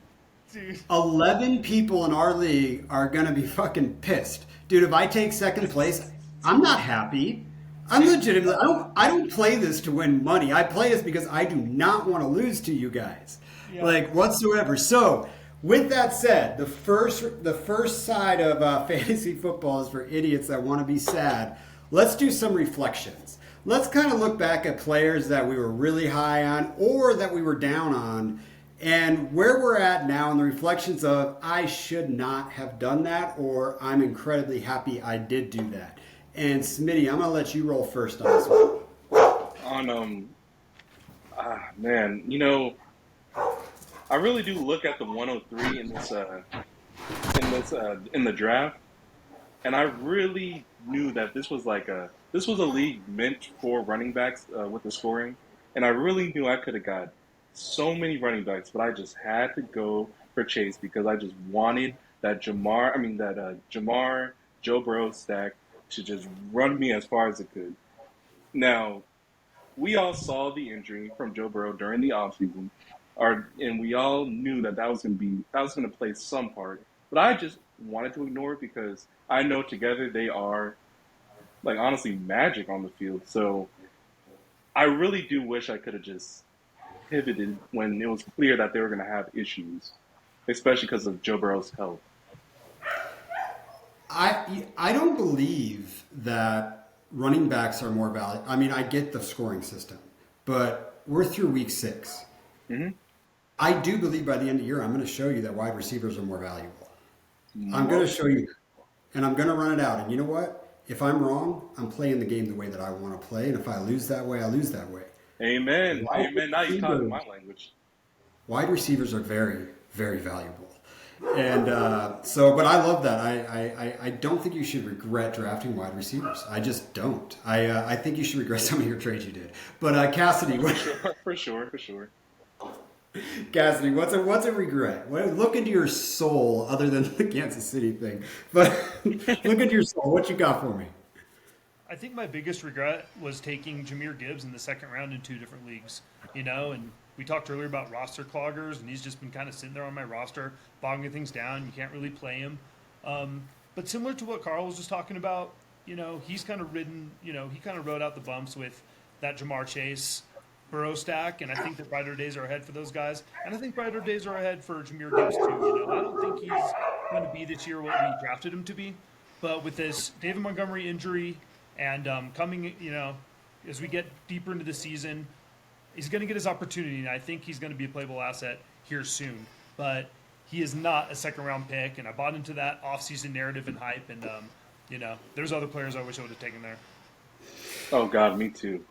Dude. 11 people in our league are going to be fucking pissed. Dude, if I take second place, I'm not happy. I'm legitimately, I don't play this to win money. I play this because I do not want to lose to you guys. Yeah. Whatsoever. So, With that said, the first side of fantasy football is for idiots that want to be sad. Let's do some reflections. Let's kind of look back at players that we were really high on or that we were down on, and where we're at now, and the reflections of I should not have done that, or I'm incredibly happy I did do that. And Smitty, I'm gonna let you roll first on this one. On man, I really do look at the 103 in the draft, and I really knew that this was a league meant for running backs with the scoring, and I really knew I could have got so many running backs, but I just had to go for Chase because I just wanted Jamar Joe Burrow stack to just run me as far as it could. Now, we all saw the injury from Joe Burrow during the offseason, and we all knew that was going to play some part. But I just wanted to ignore it because I know together they are like honestly magic on the field. So I really do wish I could have just pivoted when it was clear that they were going to have issues, especially because of Joe Burrow's health. I don't believe that running backs are more valuable. I mean, I get the scoring system, but we're through week 6. Mm-hmm. I do believe by the end of the year, I'm going to show you that wide receivers are more valuable. I'm going to show you, and I'm going to run it out. And you know what? If I'm wrong, I'm playing the game the way that I want to play. And if I lose that way, I lose that way. Amen. Amen. Now you're talking my language. Wide receivers are very, very valuable. And but I love that. I don't think you should regret drafting wide receivers. I just don't. I think you should regret some of your trades you did. But Cassidy, For sure. Cassidy, what's a regret? Look into your soul, other than the Kansas City thing. But look into your soul. What you got for me? I think my biggest regret was taking Jahmyr Gibbs in the second round in 2 different leagues, and we talked earlier about roster cloggers, and he's just been kind of sitting there on my roster, bogging things down. You can't really play him. But similar to what Carl was just talking about, he's kind of he kind of rode out the bumps with that Jamar Chase Burrow stack, and I think that brighter days are ahead for those guys. And I think brighter days are ahead for Jahmyr Gibbs too. I don't think he's going to be this year what we drafted him to be. But with this David Montgomery injury and coming, as we get deeper into the season, he's going to get his opportunity, and I think he's going to be a playable asset here soon. But he is not a second-round pick, and I bought into that off-season narrative and hype. And there's other players I wish I would have taken there. Oh God, me too.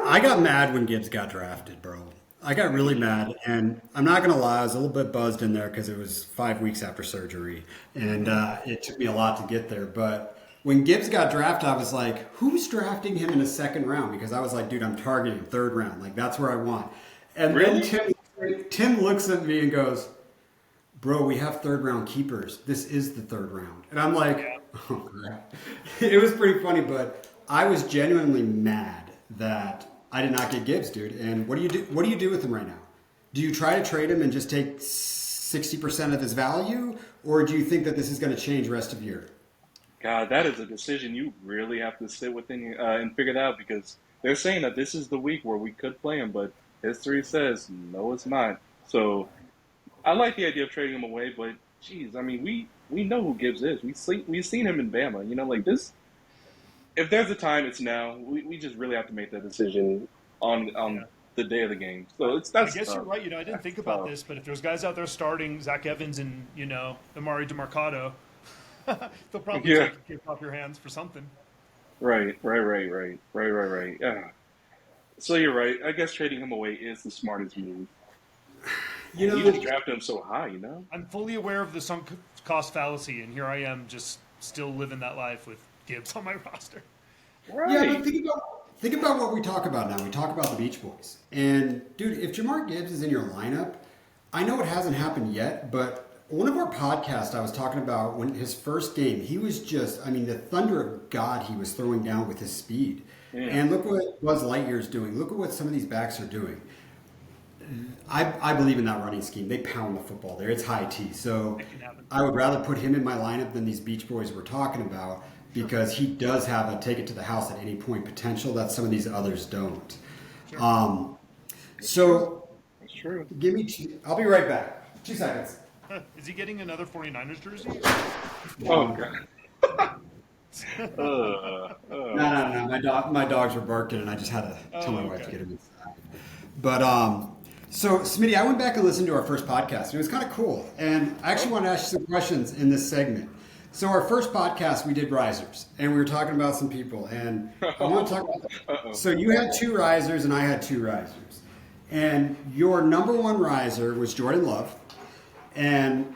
I got mad when Gibbs got drafted, bro. I got really mad, and I'm not gonna lie, I was a little bit buzzed in there because it was 5 weeks after surgery, and it took me a lot to get there. But when Gibbs got drafted, I was like, "Who's drafting him in the second round?" Because I was like, "Dude, I'm targeting third round. Like that's where I want." And Really? then Tim looks at me and goes, "Bro, we have third round keepers. This is the third round." And I'm like, "Oh crap!" It was pretty funny, but I was genuinely mad that I did not get Gibbs, dude. And what do you do? What do you do with him right now? Do you try to trade him and just take 60% of his value, or do you think that this is going to change the rest of the year? God, that is a decision you really have to sit within and figure it out because they're saying that this is the week where we could play him, but history says no, it's not. So I like the idea of trading him away, but geez, I mean, we know who Gibbs is. We've seen him in Bama. Like this. If there's a time, it's now. We just really have to make that decision on the day of the game. So I guess you're right. I didn't think about this, but if there's guys out there starting Zach Evans and Amari DeMarcado, they'll probably take a kick off your hands for something. Right. Yeah. So you're right. I guess trading him away is the smartest move. You just drafted him so high. I'm fully aware of the sunk cost fallacy, and here I am just still living that life with Gibbs on my roster. Right. Yeah, but think about what we talk about now. We talk about the Beach Boys. And, dude, if Jamar Gibbs is in your lineup, I know it hasn't happened yet, but one of our podcasts I was talking about when his first game, he was just, the thunder of God he was throwing down with his speed. Yeah. And look what Buzz Lightyear's doing. Look at what some of these backs are doing. I believe in that running scheme. They pound the football there. It's high T. So I would rather put him in my lineup than these Beach Boys we're talking about. Because he does have a take it to the house at any point potential that some of these others don't. Sure. So that's true. Give me I'll be right back. 2 seconds. Is he getting another 49ers jersey? Oh god. No. My dogs were barking, and I just had to tell Oh, my wife to okay. get him inside. But so Smitty, I went back and listened to our first podcast, and it was kind of cool. And I actually want to ask you some questions in this segment. So our first podcast, we did risers, and we were talking about some people, and I want to talk about. Uh-oh. So you had two risers, and I had two risers, and your number one riser was Jordan Love, and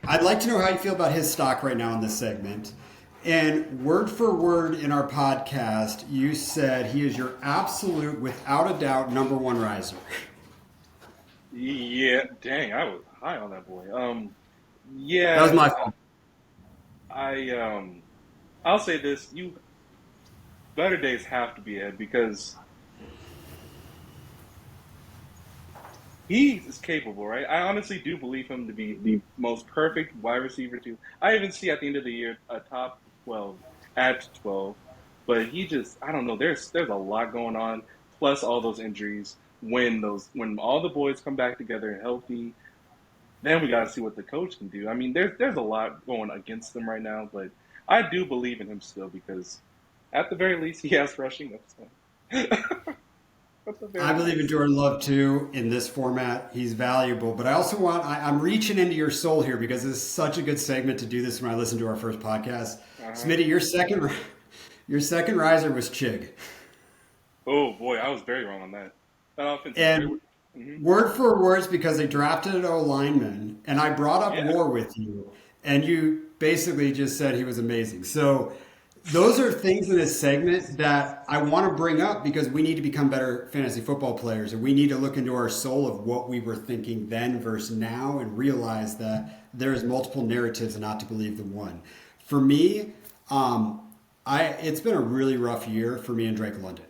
I'd like to know how you feel about his stock right now in this segment. And word for word in our podcast, you said he is your absolute, without a doubt, number one riser. Yeah, dang, I was high on that boy. That was Yeah, my fault. I I'll say this: you better days have to be ahead because he is capable, right? I honestly do believe him to be the most perfect wide receiver too. I even see at the end of the year a top 12 at 12, but he just I don't know. There's a lot going on, plus all those injuries. When all the boys come back together healthy, then we got to see what the coach can do. I mean, there's a lot going against them right now, but I do believe in him still because at the very least he has rushing upside. At the I very believe in least. Jordan Love too in this format. He's valuable, but I also I'm reaching into your soul here because this is such a good segment to do this when I listen to our first podcast. Uh-huh. Smitty, your second riser was Chig. Oh boy, I was very wrong on that. That offense is very. And word for words because they drafted an O lineman, and I brought up Yeah. War with you, and you basically just said he was amazing. So those are things in this segment that I want to bring up because we need to become better fantasy football players, and we need to look into our soul of what we were thinking then versus now, and realize that there's multiple narratives and not to believe the one. For me, it's been a really rough year for me and Drake London.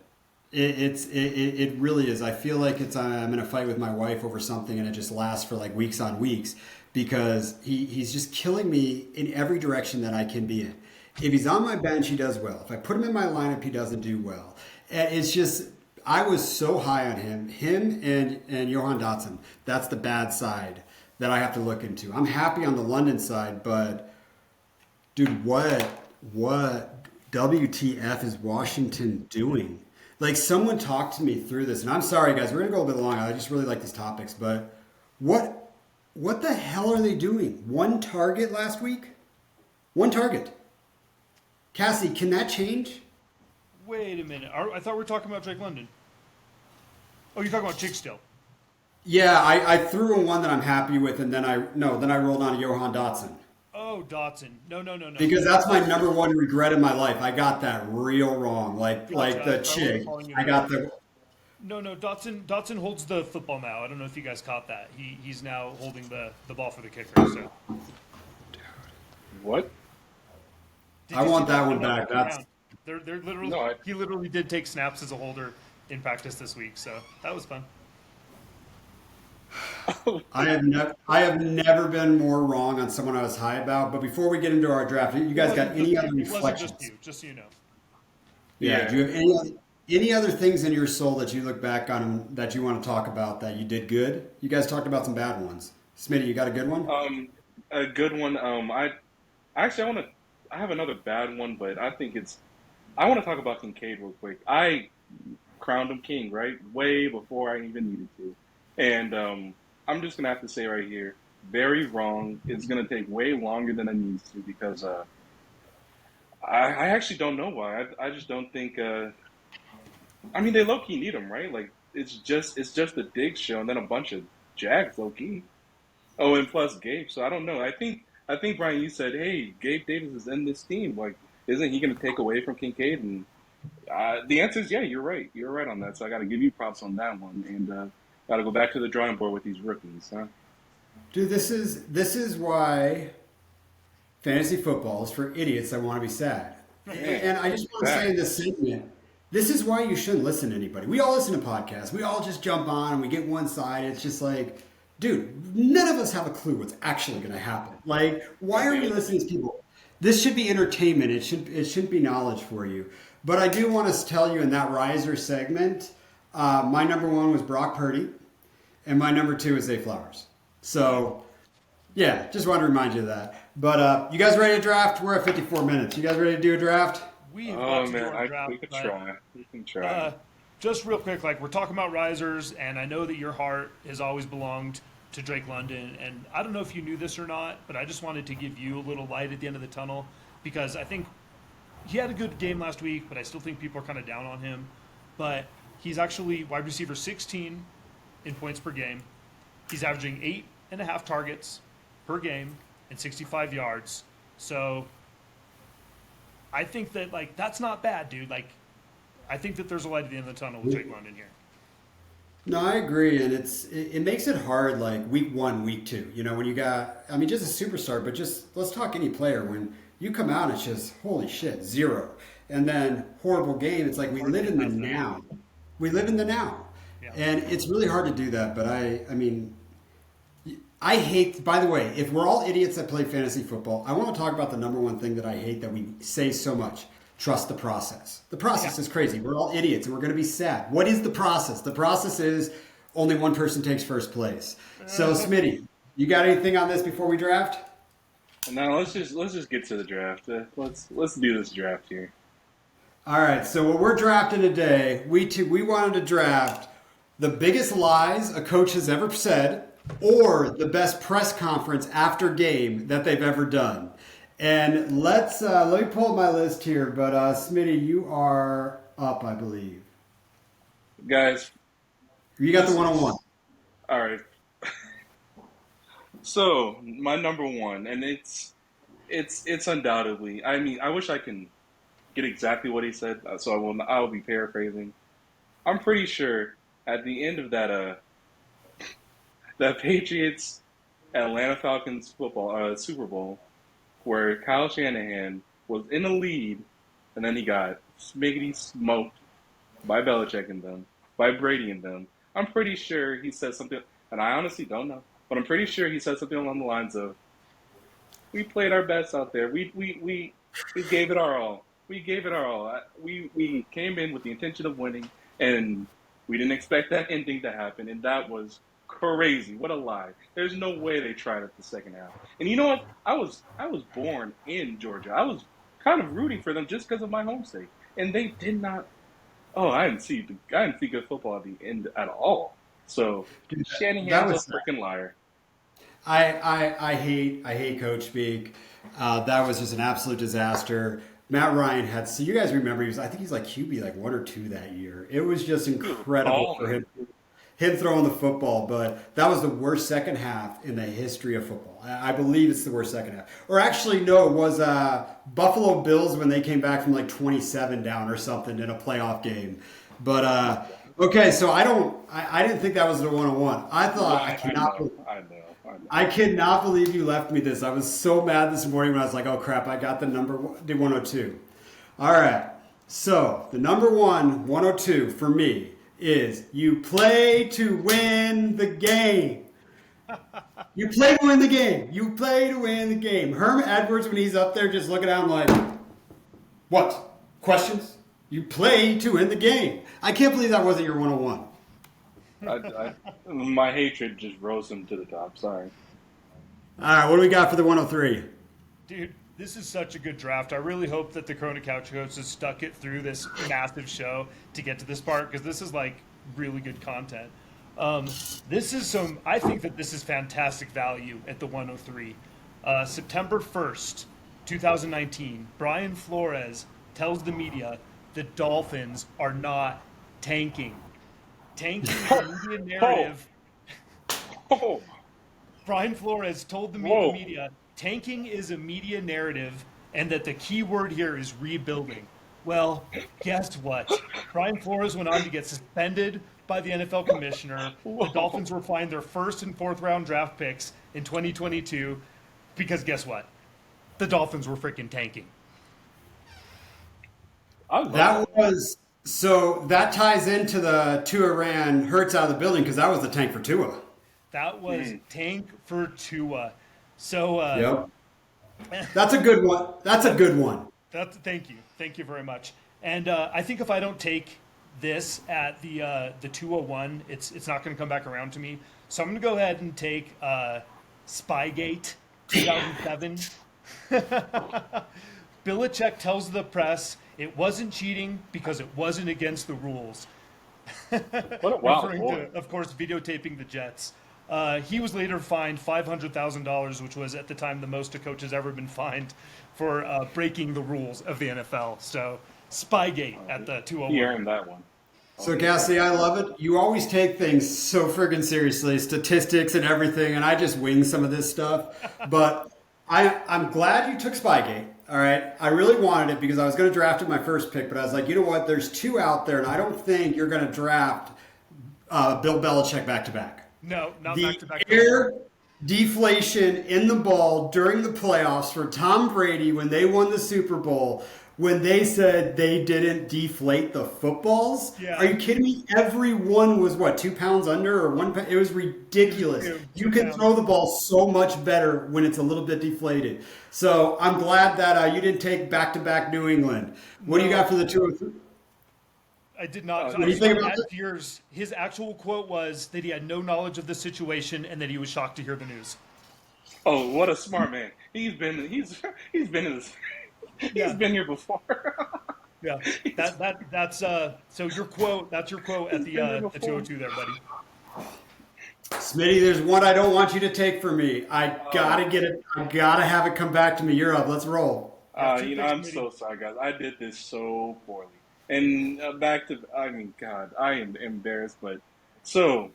It really is. I feel like I'm in a fight with my wife over something, and it just lasts for like weeks on weeks because he's just killing me in every direction that I can be in. If he's on my bench, he does well. If I put him in my lineup, he doesn't do well. And it's just I was so high on him and Johan Dotson. That's the bad side that I have to look into. I'm happy on the London side, but dude, what WTF is Washington doing? Like someone talked to me through this, and I'm sorry guys, we're gonna go a bit long. I just really like these topics, but what the hell are they doing? One target last week? One target. Cassie, can that change? Wait a minute. I thought we were talking about Drake London. Oh, you're talking about Chig still. Yeah, I threw in one that I'm happy with, and then I rolled on a Johan Dotson. Oh, Dotson. No. Because that's my number one regret in my life. I got that real wrong. Like the Gotcha. I wasn't Chig. calling you I got the No. Dotson holds the football now. I don't know if you guys caught that. He's now holding the ball for the kicker. So What? did I you want see that one I'm not back. fucking That's around. They're literally No, he literally did take snaps as a holder in practice this week. So that was fun. I have never been more wrong on someone I was high about. But before we get into our draft, you guys got any other It wasn't just reflections? you, just so you know. Yeah. Do you have any other things in your soul that you look back on that you want to talk about that you did good? You guys talked about some bad ones. Smitty, you got a good one? A good one. I want to. I have another bad one, but I think it's. I want to talk about Kincaid real quick. I crowned him king, right? Way before I even needed to. And I'm just going to have to say right here, very wrong. It's going to take way longer than I need to because I actually don't know why. I just don't think. I mean, they low key need him, right? Like it's just a Diggs show and then a bunch of Jags low key. Oh, and plus Gabe. So I don't know. I think Brian, you said, hey, Gabe Davis is in this team. Like, isn't he going to take away from Kincaid? And the answer is yeah. You're right. You're right on that. So I got to give you props on that one. And got to go back to the drawing board with these rookies, huh? Dude, this is why fantasy football is for idiots that want to be sad. Man, And I just want to say in this segment, this is why you shouldn't listen to anybody. We all listen to podcasts. We all just jump on and we get one side. It's just like, dude, none of us have a clue what's actually going to happen. Like, why are we listening to people? This should be entertainment. It shouldn't be knowledge for you. But I do want to tell you in that riser segment, my number one was Brock Purdy, and my number two is Zay Flowers. So, yeah, just wanted to remind you of that. But you guys ready to draft? We're at 54 minutes. You guys ready to do a draft? We have got Oh to do man, our draft, we could but try. We can try. uh, just real quick, like we're talking about risers, and I know that your heart has always belonged to Drake London, and I don't know if you knew this or not, but I just wanted to give you a little light at the end of the tunnel because I think he had a good game last week, but I still think people are kind of down on him. But he's actually wide receiver 16 in points per game. He's averaging 8.5 targets per game and 65 yards. So I think that like that's not bad, dude. Like I think that there's a light at the end of the tunnel with Drake London here. No, I agree, and it makes it hard like week one, week two. You know, when you got, I mean, just a superstar, but just let's talk any player. When you come out, it's just holy shit, zero, and then horrible game. It's like we live in the now. We live in the now, Yeah. and it's really hard to do that. But I mean, I hate. By the way, if we're all idiots that play fantasy football, I want to talk about the number one thing that I hate that we say so much. Trust the process. The process is crazy. We're all idiots and we're going to be sad. What is the process? The process is only one person takes first place. So, Smitty, you got anything on this before we draft? And now let's just get to the draft. Let's do this draft here. All right. So, what we're drafting today, we wanted to draft the biggest lies a coach has ever said or the best press conference after game that they've ever done. And let me pull up my list here, but Smitty, you are up, I believe. Guys, You got the one-on-one. all right. So my number one, and it's undoubtedly. I mean, I wish I can get exactly what he said, so I will be paraphrasing. I'm pretty sure at the end of that Patriots Atlanta Falcons football Super Bowl, where Kyle Shanahan was in the lead, and then he got smiggity smoked by Belichick and them, by Brady and them. I'm pretty sure he said something, and I honestly don't know, but I'm pretty sure he said something along the lines of, "We played our best out there. We gave it our all. We gave it our all. We came in with the intention of winning, and we didn't expect that ending to happen, and that was crazy. What a lie. There's no way they tried it the second half." And you know what? I was born in Georgia. I was kind of rooting for them just because of my home state, and they did not. Oh, I didn't see good football at the end at all. So Dude, that Shanahan's was a freaking liar. I hate coach speak. That was just an absolute disaster. Matt Ryan had, so you guys remember, I think he's like QB like 1 or 2 that year. It was just incredible for him throwing the football, but that was the worst second half in the history of football. I believe it's the worst second half. Or actually, no, it was Buffalo Bills when they came back from like 27 down or something in a playoff game. But okay, so I didn't think that was the one-on-one. I thought I cannot believe you left me this. I was so mad this morning when I was like, oh crap, I got the 102. All right, so the number 102 for me is you play to win the game. You play to win the game. You play to win the game. Herm Edwards, when he's up there just looking at him like, what? Questions? You play to win the game. I can't believe that wasn't your 101. My hatred just rose him to the top. Sorry. All right, what do we got for the 103? Dude, this is such a good draft. I really hope that the Corona Couch Coach has stuck it through this massive show to get to this part because this is like really good content. I think that this is fantastic value at the 103. September 1st, 2019, Brian Flores tells the media the Dolphins are not tanking. Tanking is a media narrative. Oh, Brian Flores told the whoa. media, tanking is a media narrative and that the key word here is rebuilding. Well, guess what? Brian Flores went on to get suspended by the NFL commissioner. The Dolphins will find their first and fourth round draft picks in 2022 because guess what? The Dolphins were freaking tanking. So that ties into the Tua ran Hurts out of the building because that was the tank for Tua. That was tank for Tua. So Yep. That's a good one. That's a good one. Thank you very much. And I think if I don't take this at the 201, it's not going to come back around to me. So I'm going to go ahead and take Spygate 2007. Belichick tells the press it wasn't cheating because it wasn't against the rules. What a wild Referring boy. to, of course, videotaping the Jets. He was later fined $500,000, which was at the time the most a coach has ever been fined for breaking the rules of the NFL. So Spygate at the He 201. earned that one. So, Cassie, I love it. You always take things so friggin' seriously, statistics and everything, and I just wing some of this stuff. But I'm glad you took Spygate. All right, I really wanted it because I was going to draft it my first pick, but I was like, you know what? There's two out there, and I don't think you're going to draft Bill Belichick back to back. No, not The back to back. air deflation in the ball during the playoffs for Tom Brady when they won the Super Bowl, when they said they didn't deflate the footballs. Yeah. Are you kidding me? Every one was what, 2 pounds under or 1 pound? It was ridiculous. Two You can pounds. throw the ball so much better when it's a little bit deflated. So I'm glad that you didn't take back-to-back New England. What do you No. what do you got for the 203? I did not. What I do you think saw about Matt Deer's, his actual quote was that he had no knowledge of the situation and that he was shocked to hear the news. Oh, what a smart man. He's been in this. Yeah. He's been here before. Yeah, that's so your quote. That's your quote at the 202 there, buddy. Smitty, there's one I don't want you to take from me. I gotta get it. I gotta have it come back to me. You're up. Let's roll. You know, I'm so sorry, guys. I did this so poorly. And God, I am embarrassed. But so,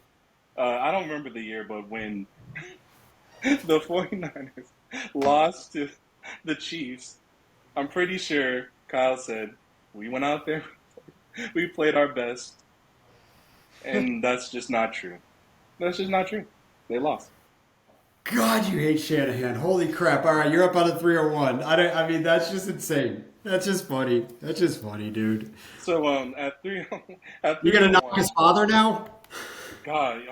I don't remember the year, but when the 49ers lost to the Chiefs, I'm pretty sure Kyle said, we went out there, we played our best, and that's just not true. That's just not true. They lost. God, you hate Shanahan. Holy crap. All right, you're up on a 301. I mean, that's just insane. That's just funny. That's just funny, dude. So at at You're gonna knock 301, his father now? God,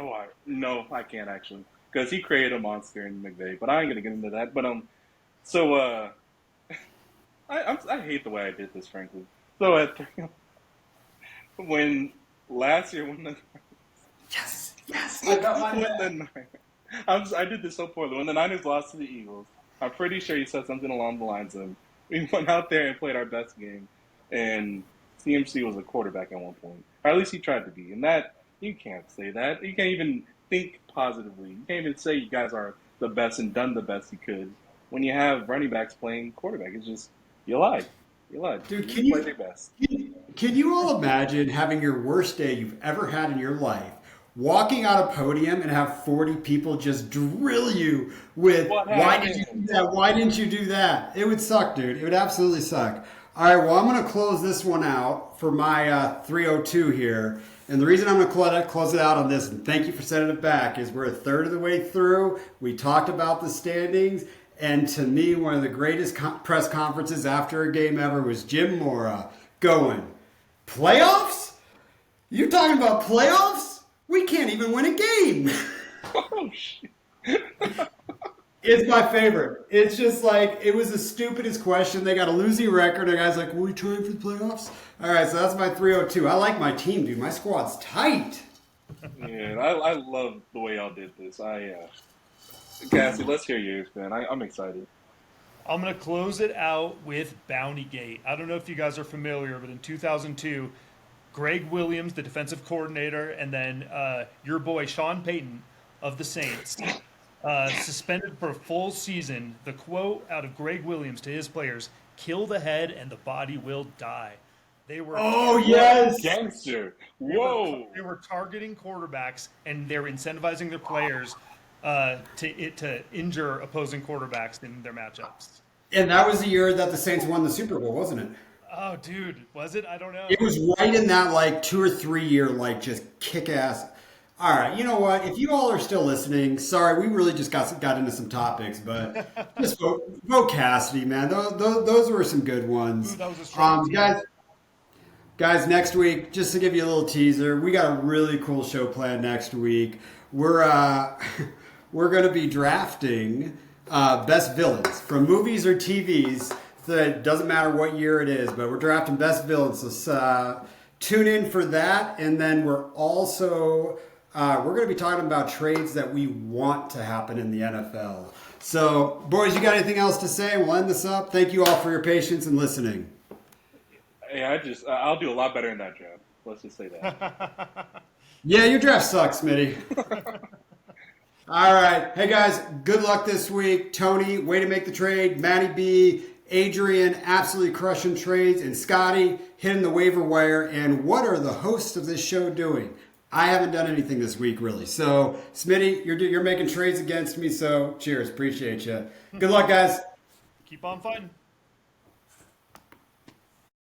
no, I can't actually, because he created a monster in McVay. But I ain't gonna get into that. But so I hate the way I did this, frankly. So at 301, when last year when the Yes, yes. I got my when the Niners, I did this so poorly. When the Niners lost to the Eagles, I'm pretty sure he said something along the lines of, "We went out there and played our best game, and CMC was a quarterback at one point, or at least he tried to be." And that you can't say that. You can't even think positively. You can't even say you guys are the best and done the best you could when you have running backs playing quarterback. It's just you lied. You lied. Dude, You can played your you best. can you all imagine having your worst day you've ever had in your life, walking out a podium and have 40 people just drill you with What why did you happened? do that? Why didn't you do that? It would suck, dude. It would absolutely suck. All right, well, I'm going to close this one out for my 302 here. And the reason I'm going to close it out on this, and thank you for sending it back, is we're a third of the way through. We talked about the standings. And to me, one of the greatest press conferences after a game ever was Jim Mora going, playoffs? You talking about playoffs? We can't even win a game. Oh shit. It's my favorite. It's just like, it was the stupidest question. They got a losing record. The guy's like, were we trying for the playoffs? All right, so that's my 302. I like my team, dude. My squad's tight. Yeah, I love the way y'all did this. Cassie, let's hear yours, man. I'm excited. I'm going to close it out with Bountygate. I don't know if you guys are familiar, but in 2002, Greg Williams, the defensive coordinator, and then your boy Sean Payton of the Saints, suspended for a full season. The quote out of Greg Williams to his players, "Kill the head and the body will die." They were Oh, yes. Gangster. Whoa. they were targeting quarterbacks and they were incentivizing their players to injure opposing quarterbacks in their matchups. And that was the year that the Saints won the Super Bowl, wasn't it? Oh, dude, was it? I don't know. It was right in that like 2 or 3 year like just kick ass. All right, you know what? If you all are still listening, sorry, we really just got into some topics, but just vote Cassidy, man. Those were some good ones. Ooh, that was a strong team. Guys, next week, just to give you a little teaser, we got a really cool show planned next week. We're we're going to be drafting best villains from movies or TVs. So it doesn't matter what year it is, but we're drafting best villains. So tune in for that. And then we're also we're going to be talking about trades that we want to happen in the NFL. So, boys, you got anything else to say? We'll end this up. Thank you all for your patience and listening. Yeah, I'll do a lot better in that job. Let's just say that. Yeah, your draft sucks, Smitty. All right. Hey, guys, good luck this week. Tony, way to make the trade. Matty B, Adrian, absolutely crushing trades. And Scotty, hitting the waiver wire. And what are the hosts of this show doing? I haven't done anything this week, really. So, Smitty, you're making trades against me. So, cheers. Appreciate you. Good luck, guys. Keep on fighting.